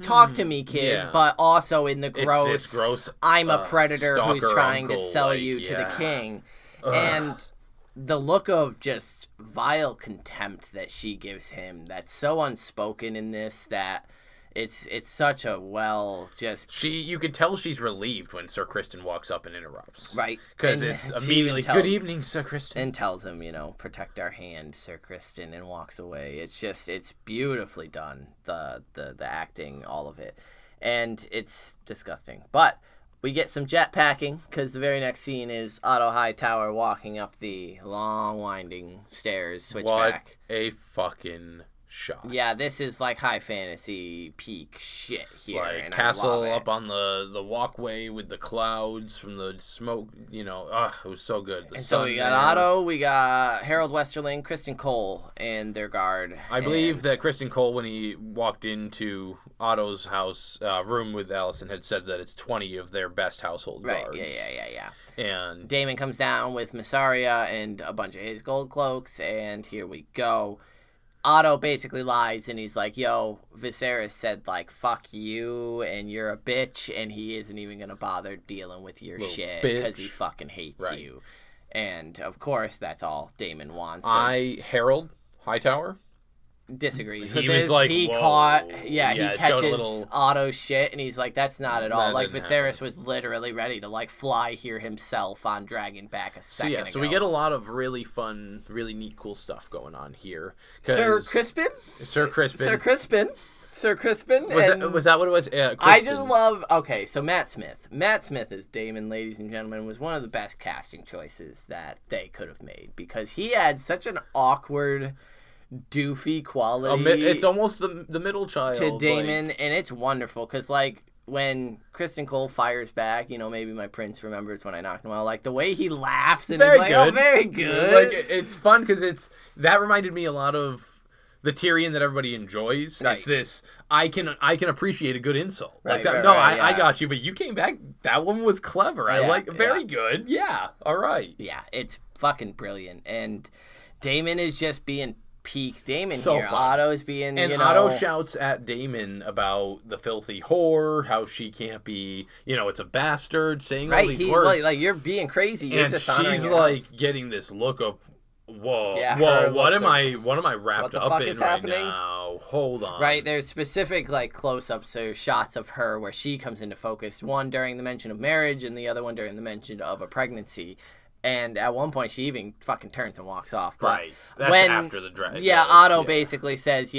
talk to me, kid, but also in the gross, it's this gross I'm a predator who's trying uncle, to sell you to the king. And the look of just vile contempt that she gives him, that's so unspoken in this, that it's such a you could tell she's relieved when Sir Criston walks up and interrupts. Right. Because it's immediately, good evening, Sir Criston. And tells him, protect our hand, Sir Criston, and walks away. It's beautifully done, the acting, all of it. And it's disgusting. But we get some jetpacking, because the very next scene is Otto Hightower walking up the long, winding stairs, switchback. What a fucking shot. Yeah, this is like high fantasy peak shit here. Like and castle I love it. up on the walkway with the clouds from the smoke, it was so good. So we got Otto, we got Harold Westerling, Kristen Cole, and their guard. I believe that Kristen Cole, when he walked into Otto's house room with Alicent, had said that it's 20 of their best household guards. Yeah. And Daemon comes down with Mysaria and a bunch of his gold cloaks, and here we go. Otto basically lies, and he's like, yo, Viserys said, fuck you, and you're a bitch, and he isn't even going to bother dealing with your shit, because he fucking hates you. And, of course, that's all Daemon wants. Harold Hightower disagrees he with this. Was like, he whoa. he catches Otto's shit, and he's like, that's not at all. Viserys was literally ready to fly here himself on Dragonback a second ago. So we get a lot of really fun, really neat, cool stuff going on here. Sir Crispin. Was that what it was? Yeah, I just love... Okay, so Matt Smith. Matt Smith as Daemon, ladies and gentlemen, was one of the best casting choices that they could have made, because he had such an awkward, doofy quality. It's almost the middle child to Daemon, and it's wonderful, because when Kristen Cole fires back, maybe my prince remembers when I knocked him out, the way he laughs and is like, oh, very good. It's fun, because that reminded me a lot of the Tyrion that everybody enjoys. Right. It's this, I can appreciate a good insult. Right, Like that, right, no, right, I yeah. got you, but you came back, that one was clever. I Yeah, like, very yeah. good. Yeah, all right. Yeah, it's fucking brilliant. And Daemon is just being peak Daemon So here. fun. Otto's being, And you know... Otto shouts at Daemon about the filthy whore, how she can't be, it's a bastard, saying all Right, these words. like, you're being crazy. You're And dishonoring she's your like house. getting this look of, whoa, Yeah, her what looks am like, I wrapped what the up fuck in is right happening? now? Hold on. Right, there's specific like close-ups, so shots of her where she comes into focus. One during the mention of marriage, and the other one during the mention of a pregnancy. And at one point, she even fucking turns and walks off. But Right, that's after the drag. Yeah, Otto basically says,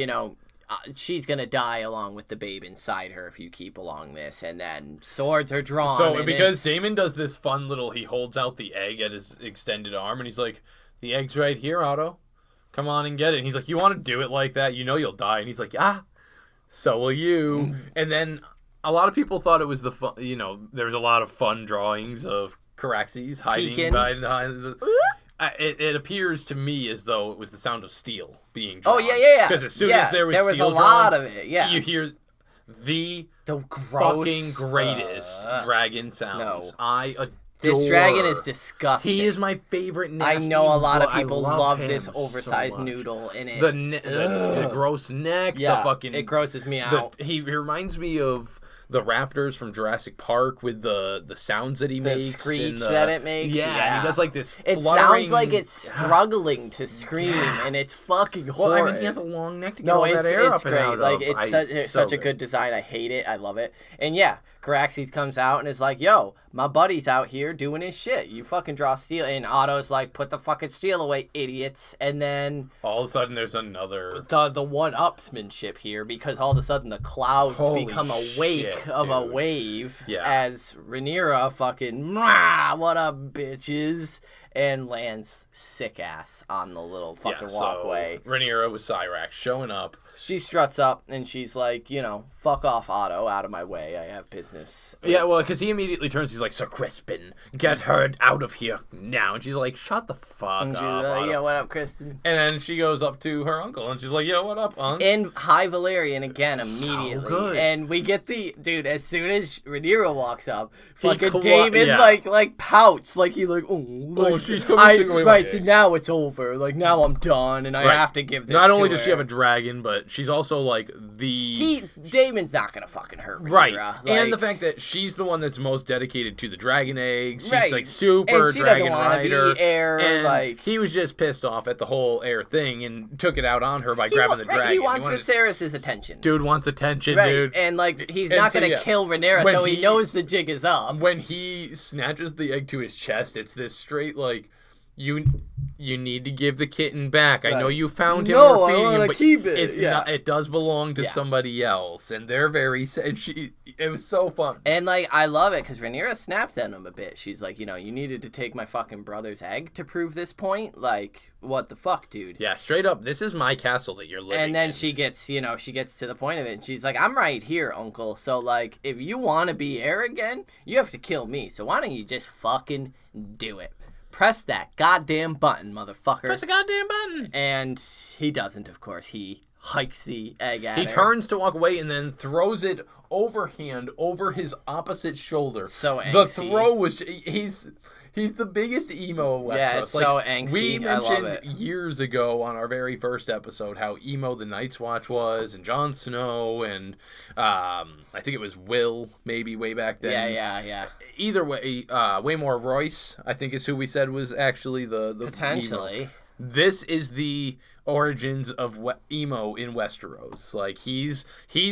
she's gonna die along with the babe inside her if you keep along this, and then swords are drawn. So and because Daemon does this fun little, he holds out the egg at his extended arm, and he's like, "The egg's right here, Otto. Come on and get it." And he's like, "You want to do it like that? You know you'll die." And he's like, "Ah, so will you." And then a lot of people thought it was the fun. There was a lot of fun drawings of Caraxes hiding Peeking. behind the. It appears to me as though it was the sound of steel being drawn. Oh yeah. Because as soon as there was a steel lot drawn, of it. Yeah, you hear the gross, fucking greatest dragon sounds. no. I adore. This dragon is disgusting. He is my favorite. I Nasty, know a lot of I people love him this oversized so much. noodle in it. The gross neck. Yeah, the fucking. it grosses me out. He reminds me of the raptors from Jurassic Park with the sounds that he The makes. screech that it makes. Yeah, he does like this. It sounds like it's struggling to scream, and it's fucking horrid. Well, I mean, he has a long neck to get all that air it's up and great. out Like of. it's such a good design. I hate it. I love it. And yeah, Caraxes comes out and is like, "Yo, my buddy's out here doing his shit. You fucking draw steel." And Otto's like, "Put the fucking steel away, idiots." And then all of a sudden, there's another the one-upsmanship here, because all of a sudden the clouds Holy become a wake shit, of a dude. wave Yeah. as Rhaenyra fucking "Mwah, what up, bitches," and lands sick ass on the little fucking walkway. So Rhaenyra with Cyrax showing up. She struts up and she's like, "Fuck off, Otto, out of my way. I have business." Yeah, well, because he immediately turns. He's like, "Sir Crispin, get her out of here now." And she's like, "Shut the fuck And up." she's like, Otto." "Yo, what up, Kristen?" And then she goes up to her uncle and she's like, "Yo, what up, Unc?" And High Valyrian again immediately. good. And we get dude, as soon as Rhaenyra walks up, He fucking Daemon yeah. like pouts, like he like, "Oh, she's coming to take away my right, egg." now it's over. Like now I'm done and I have to give this Not to only does her. she have a dragon, but she's also like Daemon's not gonna fucking hurt Rhaenyra. right. Like, And the fact that she's the one that's most dedicated to the dragon eggs. She's Right. like super and she dragon doesn't want to rider. be heir, And like he was just pissed off at the whole heir thing and took it out on her by grabbing the dragon. He wants wanted- Viserys' attention. Dude wants attention, Right, dude. and like he's And not so, gonna yeah. kill Rhaenyra, When so he he- knows the jig is up. When he snatches the egg to his chest, it's this straight like, you need to give the kitten back. I know you found him. No, or I feeding wanna him, but keep it. It's Yeah. not, it does belong to somebody else, and they're very. And it was so fun. And like I love it because Rhaenyra snaps at him a bit. She's like, you needed to take my fucking brother's egg to prove this point. Like, what the fuck, dude? Yeah, straight up. This is my castle that you're living. And then in. she gets to the point of it. And she's like, I'm right here, uncle. So like, if you want to be heir again, you have to kill me. So why don't you just fucking do it? Press that goddamn button, motherfucker. Press the goddamn button. And he doesn't, of course. He hikes the egg at her. He turns to walk away and then throws it overhand over his opposite shoulder. So angsty. The throw was he's the biggest emo of Westeros. Yeah, it's so angsty. We I love mentioned it. years ago on our very first episode how emo the Night's Watch was, and Jon Snow, and I think it was Will maybe way back then. Yeah. Either way, Waymore Royce, I think is who we said was actually the Potentially. emo. This is the origins of emo in Westeros. Like he's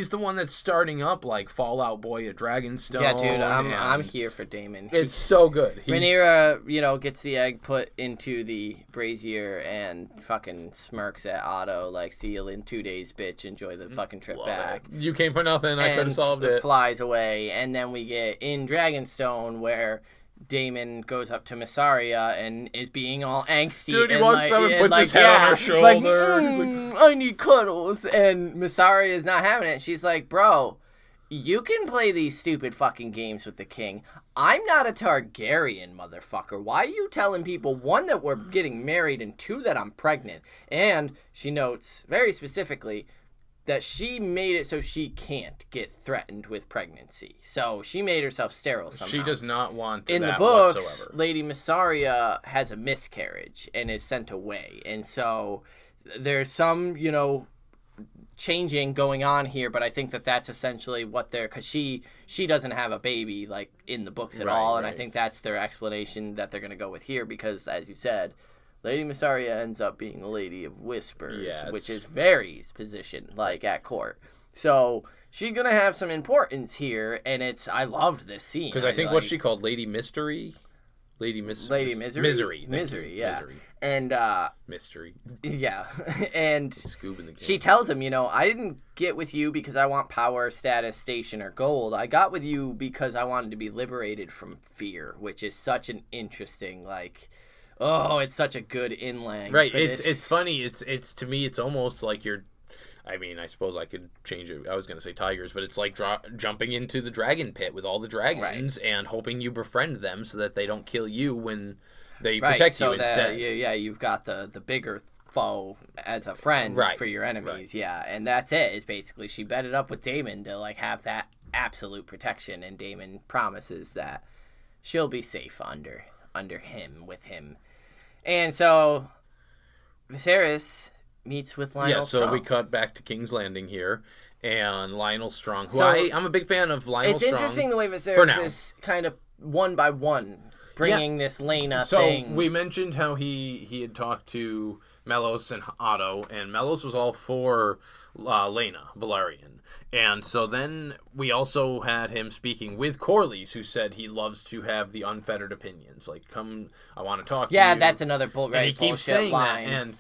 the one that's starting up like Fallout Boy at Dragonstone. Yeah, dude, I'm and here for Daemon. It's so good. Rhaenyra, gets the egg put into the brazier and fucking smirks at Otto like, "See you in 2 days, bitch. Enjoy the fucking trip back." You came for nothing. I could have solved it. Flies away, and then we get in Dragonstone where Daemon goes up to Missaria and is being all angsty. Dude, he and walks up and and puts his head on her shoulder. Like, I need cuddles. And Missaria is not having it. She's like, "Bro, you can play these stupid fucking games with the king. I'm not a Targaryen, motherfucker. Why are you telling people, one, that we're getting married, and two, that I'm pregnant? And she notes very specifically that she made it so she can't get threatened with pregnancy. So she made herself sterile somehow. She does not want in that the books, whatsoever. Lady Mysaria has a miscarriage and is sent away. And so there's some, changing going on here, but I think that that's essentially what they're, because she doesn't have a baby, like, in the books at all, and I think that's their explanation that they're going to go with here, because, as you said, Lady Mysaria ends up being the Lady of Whispers, which is Varys' position, like, at court. So she's going to have some importance here, and I loved this scene. Because I think what's she called? Lady Mystery? Lady Misery? Misery, yeah. Misery. And, Mystery. Yeah. And Scoobing the she tells him, I didn't get with you because I want power, status, station, or gold. I got with you because I wanted to be liberated from fear, which is such an interesting, it's such a good inlang. Right. For It's funny. It's to me, it's almost like you're, I suppose I could change it. I was going to say tigers, but it's like jumping into the dragon pit with all the dragons and hoping you befriend them so that they don't kill you when they protect you instead. You've got the bigger foe as a friend for your enemies. Right. Yeah, and that's it. Is basically she bedded up with Daemon to have that absolute protection, and Daemon promises that she'll be safe under him, with him. And so Viserys meets with Lionel Strong. So we cut back to King's Landing here, and Lionel Strong, who I'm a big fan of Lionel Strong. It's interesting the way Viserys is kind of one by one bringing this Laena thing. So we mentioned how he had talked to Melos and Otto, and Melos was all for Laena Velaryon. And so then we also had him speaking with Corlys, who said he loves to have the unfettered opinions. Like, come, I want to talk to you. Yeah, that's another bullshit line. And he keeps saying that, and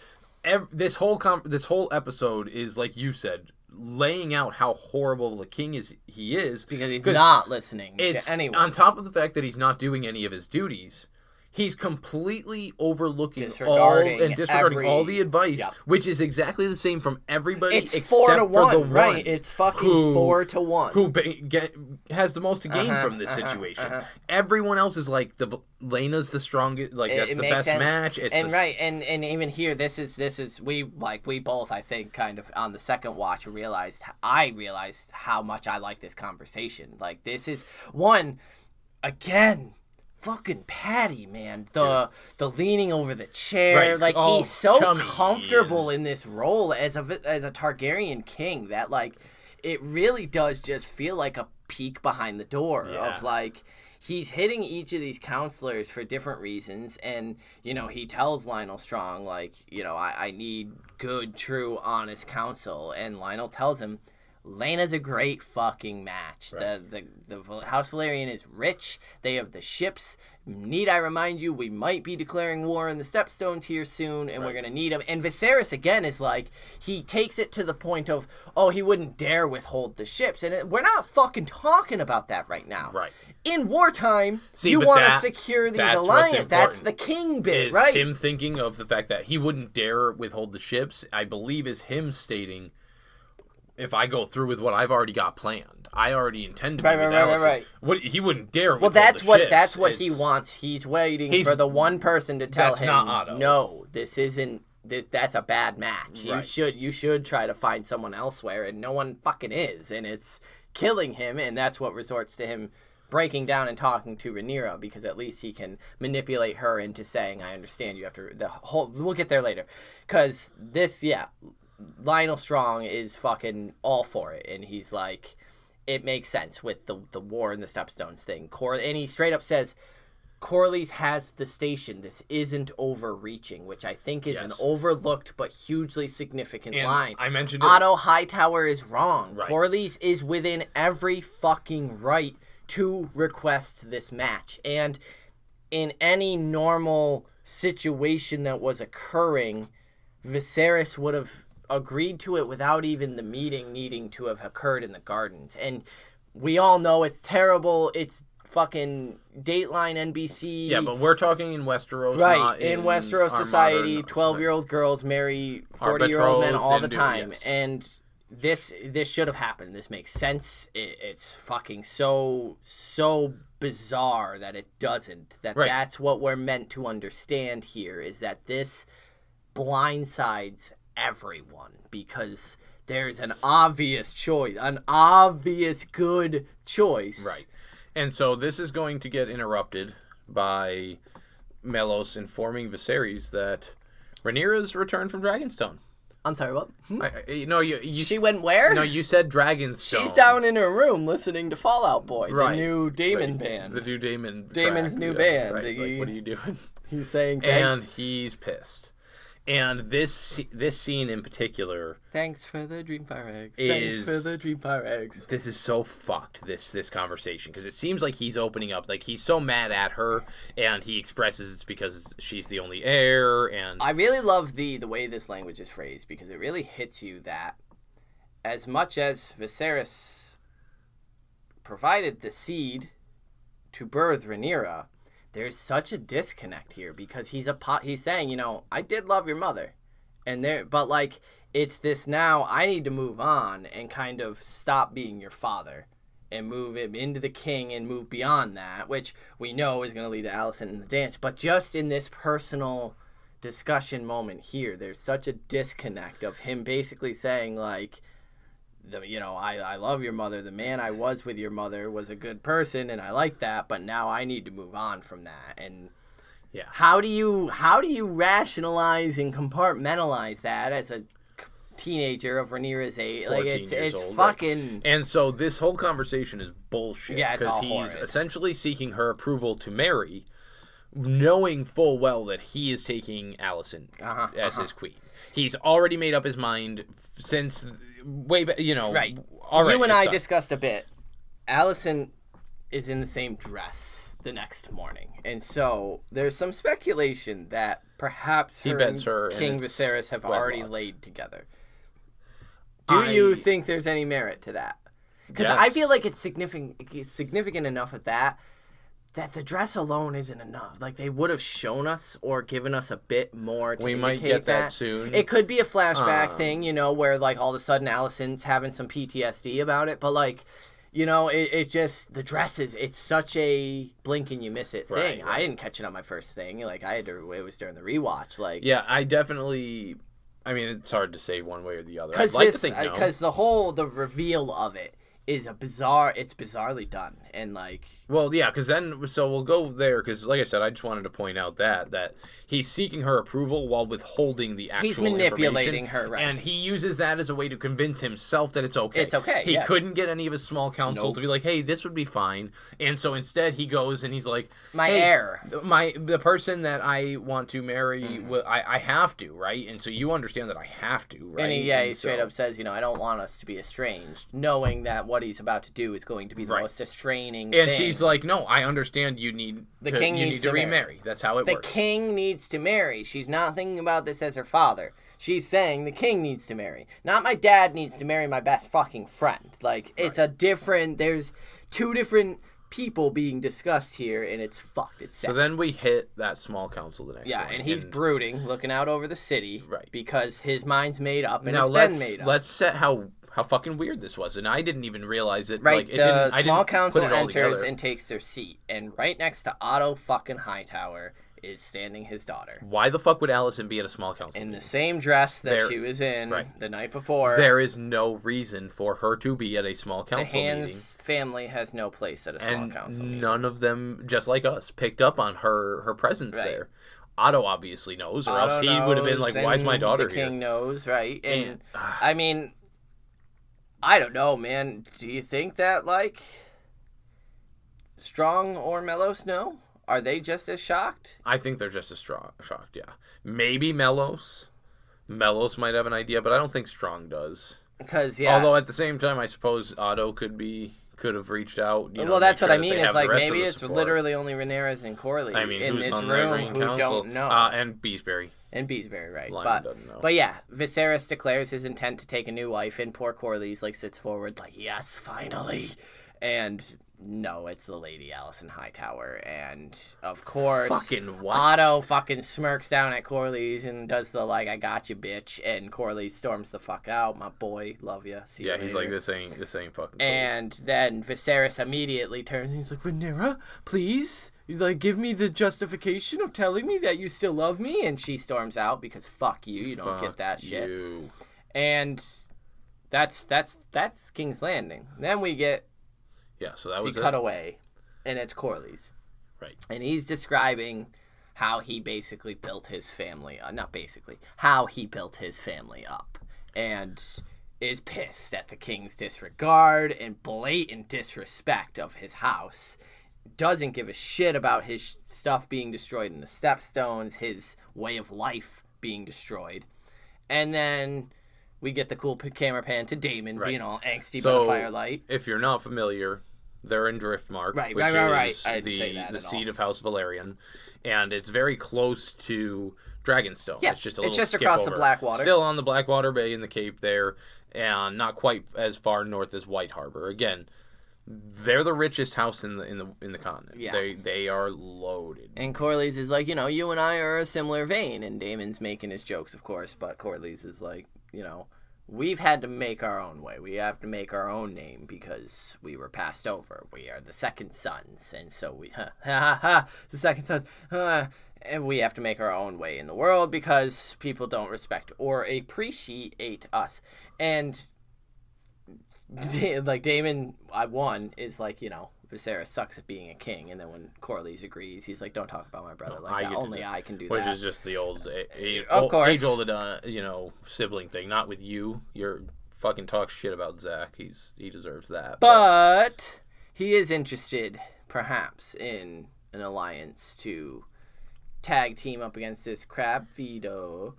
this whole episode is, like you said, laying out how horrible the king is. He is because he's not listening to anyone. On top of the fact that he's not doing any of his duties, he's completely disregarding all the advice, which is exactly the same from everybody. It's except 4 to for 1, the one, right? It's fucking 4 to 1. Who has the most to gain from this situation? Everyone else is like Laena's the strongest. Like that's the best match. And even here, this is we both, I think, kind of on the second watch realized how much I like this conversation. Like, this is one again. Fucking Patty, man. The leaning over the chair. Right. He's so comfortable in this role as a Targaryen king that, it really does just feel like a peek behind the door of, he's hitting each of these counselors for different reasons. And, he tells Lionel Strong, I need good, true, honest counsel. And Lionel tells him, Laena's a great fucking match. Right. The House Velaryon is rich. They have the ships. Need I remind you, we might be declaring war in the Stepstones here soon, and we're going to need them. And Viserys, again, is he takes it to the point of, he wouldn't dare withhold the ships. And we're not fucking talking about that right now. Right. In wartime, you want to secure these alliances. That's the king bit, right? Him thinking of the fact that he wouldn't dare withhold the ships, I believe, is him stating, if I go through with what I've already got planned, I already intend to be with Alicent. Right. He wouldn't dare. Well, that's what he wants. He's waiting for the one person to tell him, no, this isn't. That's a bad match. Right. You should try to find someone elsewhere, and no one fucking is, and it's killing him. And that's what resorts to him breaking down and talking to Rhaenyra, because at least he can manipulate her into saying, "I understand. You have to." We'll get there later, because Lionel Strong is fucking all for it, and he's like, it makes sense with the war in the Stepstones thing. And he straight up says, Corlys has the station. This isn't overreaching, which I think is an overlooked but hugely significant line. I mentioned Otto Hightower is wrong. Right. Corlys is within every fucking right to request this match. And in any normal situation that was occurring, Viserys would have agreed to it without even the meeting needing to have occurred in the gardens. And we all know it's terrible. It's fucking Dateline NBC. Yeah, but we're talking in Westeros, right? Not in Westeros society, 12-year-old girls marry 40-year-old men all the time, and this should have happened. This makes sense. It's fucking so bizarre that it doesn't. That's what we're meant to understand here, is that this blindsides everyone because there's an obvious choice, an obvious good choice. Right. And so this is going to get interrupted by Melos informing Viserys that Rhaenyra's returned from Dragonstone. I'm sorry, what? She went where? No, you said Dragonstone. She's down in her room listening to Fall Out Boy, right. the new Damon band. The new Damon's track. New band. Right. Like, what are you doing? He's saying thanks. And he's pissed. And this scene in particular, thanks for the Dreamfire eggs. Thanks for the Dreamfire eggs. This is so fucked. This conversation, because it seems like he's opening up, like he's so mad at her, and he expresses it's because she's the only heir. And I really love the way this language is phrased, because it really hits you that as much as Viserys provided the seed to birth Rhaenyra, there's such a disconnect here, because he's saying, I did love your mother, but like it's this now I need to move on and kind of stop being your father and move him into the king and move beyond that, which we know is going to lead to Alicent in the dance. But just in this personal discussion moment here, there's such a disconnect of him basically saying like, I love your mother. The man I was with your mother was a good person, and I like that. But now I need to move on from that. And yeah, how do you rationalize and compartmentalize that as a teenager of Rhaenyra's age? Like it's old, fucking. Right? And so this whole conversation is bullshit. Yeah, it's all he's horrid. Essentially seeking her approval to marry, knowing full well that he is taking Alicent as his queen. He's already made up his mind since way back, Right. Already, you and I discussed a bit. Alicent is in the same dress the next morning. And so there's some speculation that perhaps her and King Viserys have already laid together. Do you think there's any merit to that? Because I feel like it's significant enough at that the dress alone isn't enough. Like, they would have shown us or given us a bit more to we indicate might get that soon. It could be a flashback thing, where, like, all of a sudden Alicent's having some PTSD about it. But, like, it just, the dresses, it's such a blink and you miss it thing. Right. I didn't catch it on my first thing. Like, it was during the rewatch. Like, yeah, I definitely, it's hard to say one way or the other. I'd like to think no. Because the reveal of it is it's bizarrely done, and like, well, yeah, because then, so we'll go there, because like I said, I just wanted to point out that he's seeking her approval while withholding the actual information. He's manipulating her, right? And he uses that as a way to convince himself that it's okay. It's okay. He couldn't get any of his small council to be like, hey, this would be fine, and so instead he goes and he's like, my heir, the person that I want to marry, I have to, right? And so you understand that I have to, right? And he straight up says, I don't want us to be estranged, knowing that what he's about to do is going to be the most estraining thing. And she's like, no, I understand you need to remarry. That's how it works. The king needs to marry. She's not thinking about this as her father. She's saying the king needs to marry. Not my dad needs to marry my best fucking friend. Like, it's there's two different people being discussed here, and it's fucked. It's sad. So then we hit that small council the next morning. Yeah, and he's brooding, looking out over the city. Right. Because his mind's made up, and now been made up. Let's set how fucking weird this was, and I didn't even realize it. Right, like, the small council enters and takes their seat, and right next to Otto fucking Hightower is standing his daughter. Why the fuck would Alicent be at a small council in the same dress that she was in the night before? There is no reason for her to be at a small council meeting. The Hands family has no place at a small council meeting. None of them, just like us, picked up on her presence there. Otto obviously knows, or else he would have been like, why is my daughter here? The king knows, right? And I don't know, man. Do you think that, like, Strong or Melos know? Are they just as shocked? I think they're just as shocked, yeah. Maybe Melos. Melos might have an idea, but I don't think Strong does. Because, yeah. Although, at the same time, I suppose Otto could have reached out. Well, that's what I mean. It's like, maybe it's literally only Rhaenyra's and Corlys in this room who don't know. And Beesbury. And Beesbury, right. Doesn't know. But yeah, Viserys declares his intent to take a new wife, and poor Corlys, like, sits forward, like, yes, finally. And no, it's the Lady Alicent Hightower, and of course, Fucking what? Otto fucking smirks down at Corlys and does the like, "I got you, bitch," and Corlys storms the fuck out. My boy, love ya. See Yeah, you he's later. like, this ain't fucking. And then Viserys immediately turns and he's like, "Rhaenyra, please, like, give me the justification of telling me that you still love me." And she storms out because fuck you, you don't get that shit. You. And that's King's Landing. Then we get Yeah, so that the was it. cutaway, and it's Corlys. Right. And he's describing how he basically built his family, not basically, how he built his family up, and is pissed at the king's disregard and blatant disrespect of his house. Doesn't give a shit about his stuff being destroyed in the Stepstones, his way of life being destroyed. And then we get the cool camera pan to Daemon being all angsty by the firelight. If you're not familiar, they're in Driftmark, Right. which I is didn't say that the at seat all. of House Valerian, and it's very close to Dragonstone. Yeah, it's just a it's little just skip across the over. Blackwater. Still on the Blackwater Bay in the Cape there, and not quite as far north as White Harbor. Again, they're the richest house in the continent. Yeah. They are loaded. And Corlys is like, you and I are a similar vein. And Daemon's making his jokes, of course, but Corlys is like, we've had to make our own way. We have to make our own name because we were passed over. We are the second sons. And so the second sons. And we have to make our own way in the world because people don't respect or appreciate us. And like Daemon, is like, Viserys sucks at being a king, and then when Corlys agrees, he's like, "Don't talk about my brother like that. Only I can do Which that." is just the old, Of course, age-old, sibling thing. Not with you. You're fucking talk shit about Zach. He deserves that. But he is interested, perhaps, in an alliance to tag team up against this crab Vito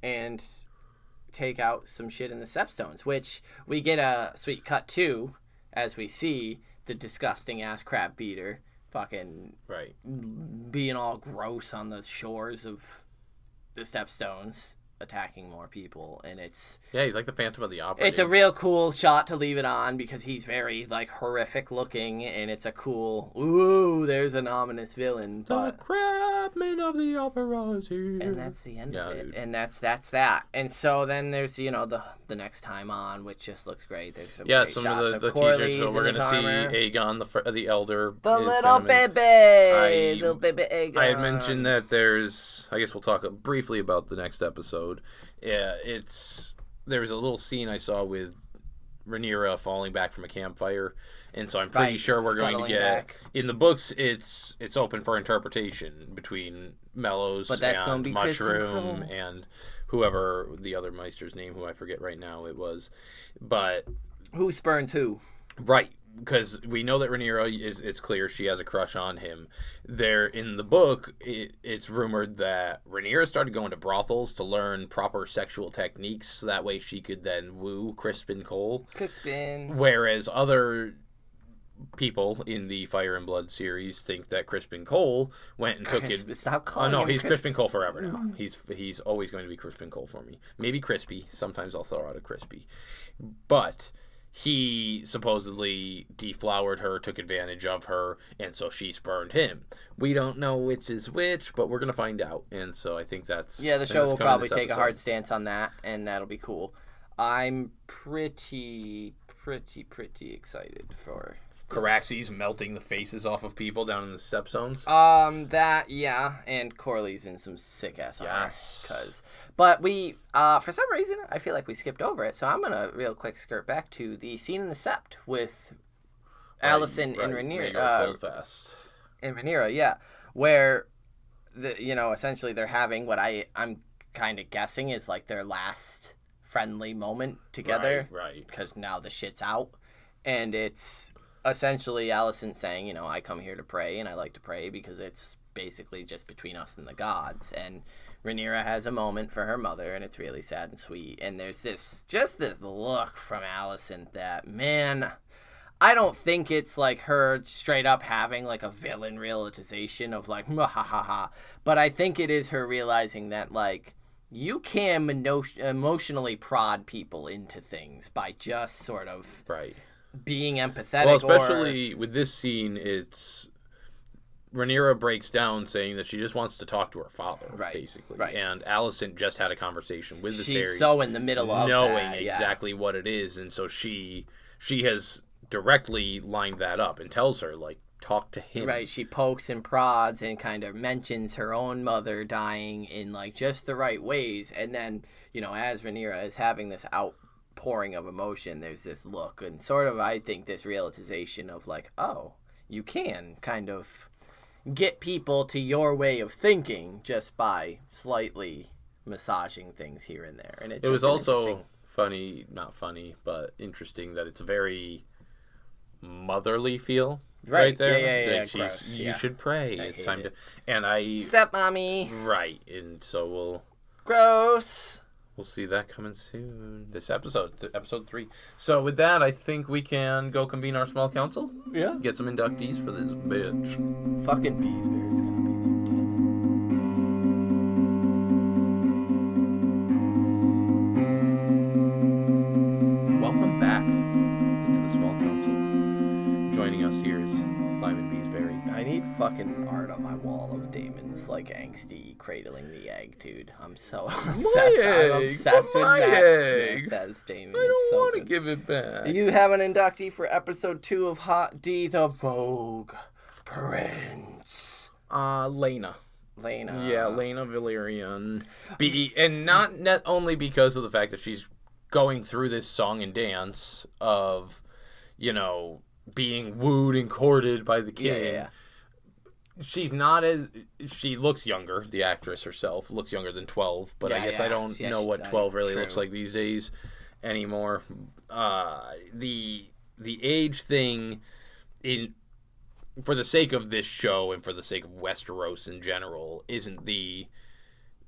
and take out some shit in the Stepstones, which we get a sweet cut to as we see the disgusting ass crab beater fucking Right. being all gross on the shores of the Stepstones, attacking more people, and it's He's like the Phantom of the Opera. a real cool shot to leave it on because he's very like horrific looking, and it's a cool there's an ominous villain, The Crabman of the Opera is here. and that's the end of it. Dude. And that's that. And so then there's the next time on, which just looks great. There's some Yeah, great some shots of the Corlys teasers. So we're in going his to armor. see Aegon, the Elder. The is little gonna make- baby, little baby Aegon. I had mentioned that there's. I guess we'll talk briefly about the next episode. Yeah, there was a little scene I saw with Rhaenyra falling back from a campfire, and so I'm pretty sure we're going to scuttling get back. in the books. It's open for interpretation between Mellows But that's gonna and be Kristen Mushroom Cole. and whoever the other Meister's name, who I forget right now, it was, but. Who spurns who? Right, because we know that Rhaenyra it's clear she has a crush on him. There in the book, it's rumored that Rhaenyra started going to brothels to learn proper sexual techniques, so that way she could then woo Crispin Cole. Crispin. Whereas other people in the Fire and Blood series think that Crispin Cole went and took it. Stop Oh calling no, him he's Crispin Cole forever now. He's always going to be Crispin Cole for me. Maybe Crispy. Sometimes I'll throw out a Crispy, but. He supposedly deflowered her, took advantage of her, and so she spurned him. We don't know which is which, but we're going to find out. And so I think that's... Yeah, the I think show that's will coming probably this take a episode. hard stance on that, and that'll be cool. I'm pretty excited for Caraxes melting the faces off of people down in the Stepstones. and Corlys in some sick ass armor. Yes. But we for some reason I feel like we skipped over it, so I'm gonna real quick skirt back to the scene in the Sept with Alicent and Rhaenyra. And Rhaenyra, yeah, where essentially they're having what I'm kind of guessing is like their last friendly moment together, Right. Because now the shit's out, and it's essentially Alicent saying, I come here to pray, and I like to pray because it's basically just between us and the gods. And Rhaenyra has a moment for her mother, and it's really sad and sweet. And there's this look from Alicent that, man, I don't think it's like her straight up having like a villain realization of like, ha ha ha. But I think it is her realizing that like, you can emotionally prod people into things by just sort of Right. being empathetic. Well, especially with this scene, it's Rhaenyra breaks down saying that she just wants to talk to her father, basically. Right. And Alicent just had a conversation with the series. She's so in the middle of knowing that, exactly what it is, and so she has directly lined that up and tells her, like, talk to him. Right, she pokes and prods and kind of mentions her own mother dying in, like, just the right ways. And then, you know, as Rhaenyra is having this outpouring of emotion, there's this look and sort of, I think, this realization of, like, oh, you can kind of get people to your way of thinking just by slightly massaging things here and there. And it was also funny, not funny, but interesting that it's a very motherly feel right there. Yeah. Like you should pray. It's time to. And I stepmommy. Right, and so we'll see that coming soon. This episode 3. So with that, I think we can go convene our small council. Yeah. Get some inductees for this bitch. Fucking Beesbury's gonna be there, damn it. Welcome back to the small council. Joining us here is Lyman Beesbury. I need fucking art on my wall of Damon's, like, angsty cradling the egg, dude. I'm so obsessed. I'm obsessed with Matt Smith as Damon. I don't want to give it back. You have an inductee for episode 2 of Hot D, the Rogue Prince. Lena. Yeah, Lena Valyrian. And not only because of the fact that she's going through this song and dance of, you know, being wooed and courted by the king. Yeah. She's not as... She looks younger. The actress herself looks younger than 12. But I guess I don't know what 12 really looks like these days anymore. The age thing, for the sake of this show and for the sake of Westeros in general, isn't the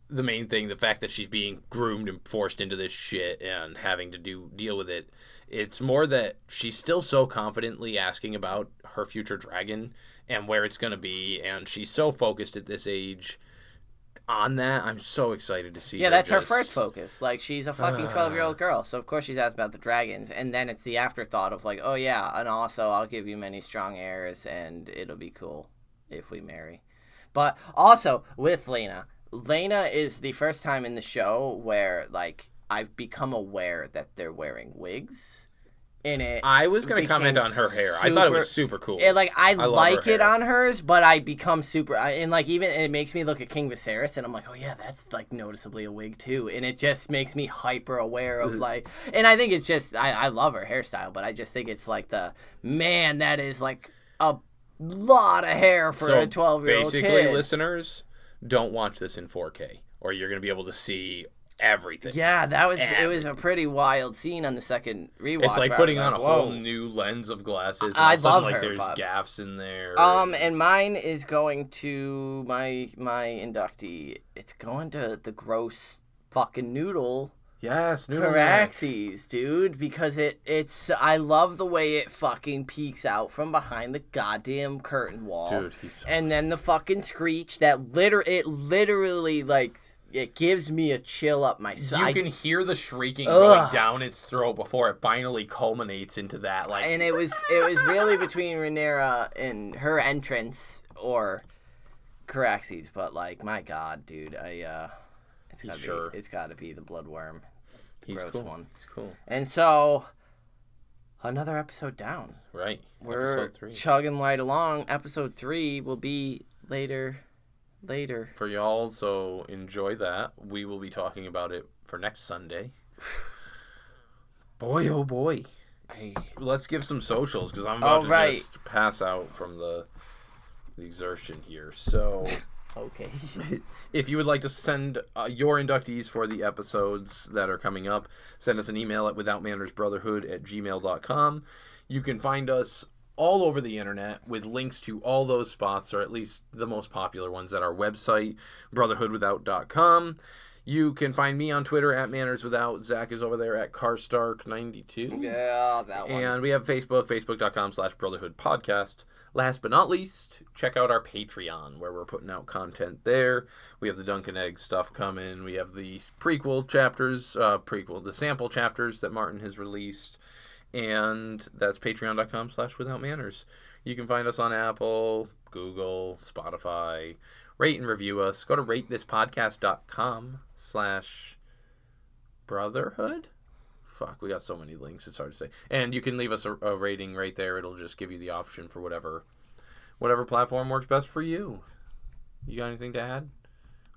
main thing. The fact that she's being groomed and forced into this shit and having to deal with it. It's more that she's still so confidently asking about her future dragon and where it's going to be, and she's so focused at this age on that. I'm so excited to see her. That's her first focus. Like, she's a fucking 12-year-old girl, so of course she's asked about the dragons, and then it's the afterthought of, like, oh yeah, and also I'll give you many strong heirs, and it'll be cool if we marry. But also, with Lena is the first time in the show where, like, I've become aware that they're wearing wigs in it. I was going to comment on her hair. I thought it was super cool. I like it on hers, but I become super... and, like, even it makes me look at King Viserys, and I'm like, oh, yeah, that's, like, noticeably a wig, too. And it just makes me hyper aware of, like... And I think it's just... I love her hairstyle, but I just think it's, like, man, that is, like, a lot of hair for a 12-year-old kid. Basically, listeners, don't watch this in 4K, or you're going to be able to see... everything. Yeah, it was a pretty wild scene on the second rewatch. It's like putting on a whole new lens of glasses. I love her. There's gaffs in there. And mine is going to my inductee. It's going to the gross fucking noodle. Yes, noodle. Caraxes, dude, because it's. I love the way it fucking peeks out from behind the goddamn curtain wall. Dude, he's so and then the fucking screech that literally like. It gives me a chill up my spine. You can hear the shrieking going down its throat before it finally culminates into that. Like, and it was really between Rhaenyra and her entrance or Caraxes, but like, my God, dude, it's gotta be the bloodworm, the gross one. He's cool. And so, another episode down. Right. We're chugging right along. Episode 3 will be later for y'all, so enjoy that. We will be talking about it for next Sunday. Boy, oh boy. Let's give some socials, because I'm about to just pass out from the exertion here. So, okay. If you would like to send your inductees for the episodes that are coming up, send us an email at withoutmannersbrotherhood@gmail.com. You can find us all over the internet with links to all those spots, or at least the most popular ones, at our website, brotherhoodwithout.com. You can find me on Twitter at MannersWithout. Zach is over there at Carstark92. Yeah, that one. And we have Facebook, facebook.com/brotherhoodpodcast. Last but not least, check out our Patreon, where we're putting out content there. We have the Dunkin' Egg stuff coming. We have the prequel chapters, the sample chapters that Martin has released. And that's patreon.com/withoutmanners. You can find us on Apple, Google, Spotify. Rate and review us. Go to ratethispodcast.com/brotherhood. Fuck, we got so many links, it's hard to say. And you can leave us a rating right there. It'll just give you the option for whatever platform works best for you. You got anything to add?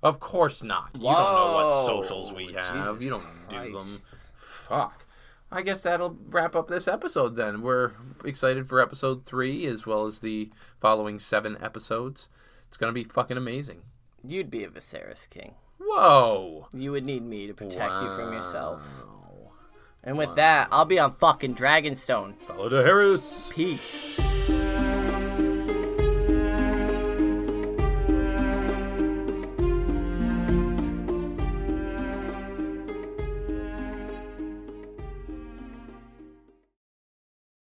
Of course not. You don't know what socials we have. You don't do them. Fuck. I guess that'll wrap up this episode then. We're excited for episode 3 as well as the following 7 episodes. It's going to be fucking amazing. You'd be a Viserys king. Whoa. You would need me to protect you from yourself. And with that, I'll be on fucking Dragonstone. Follow to Harris. Peace.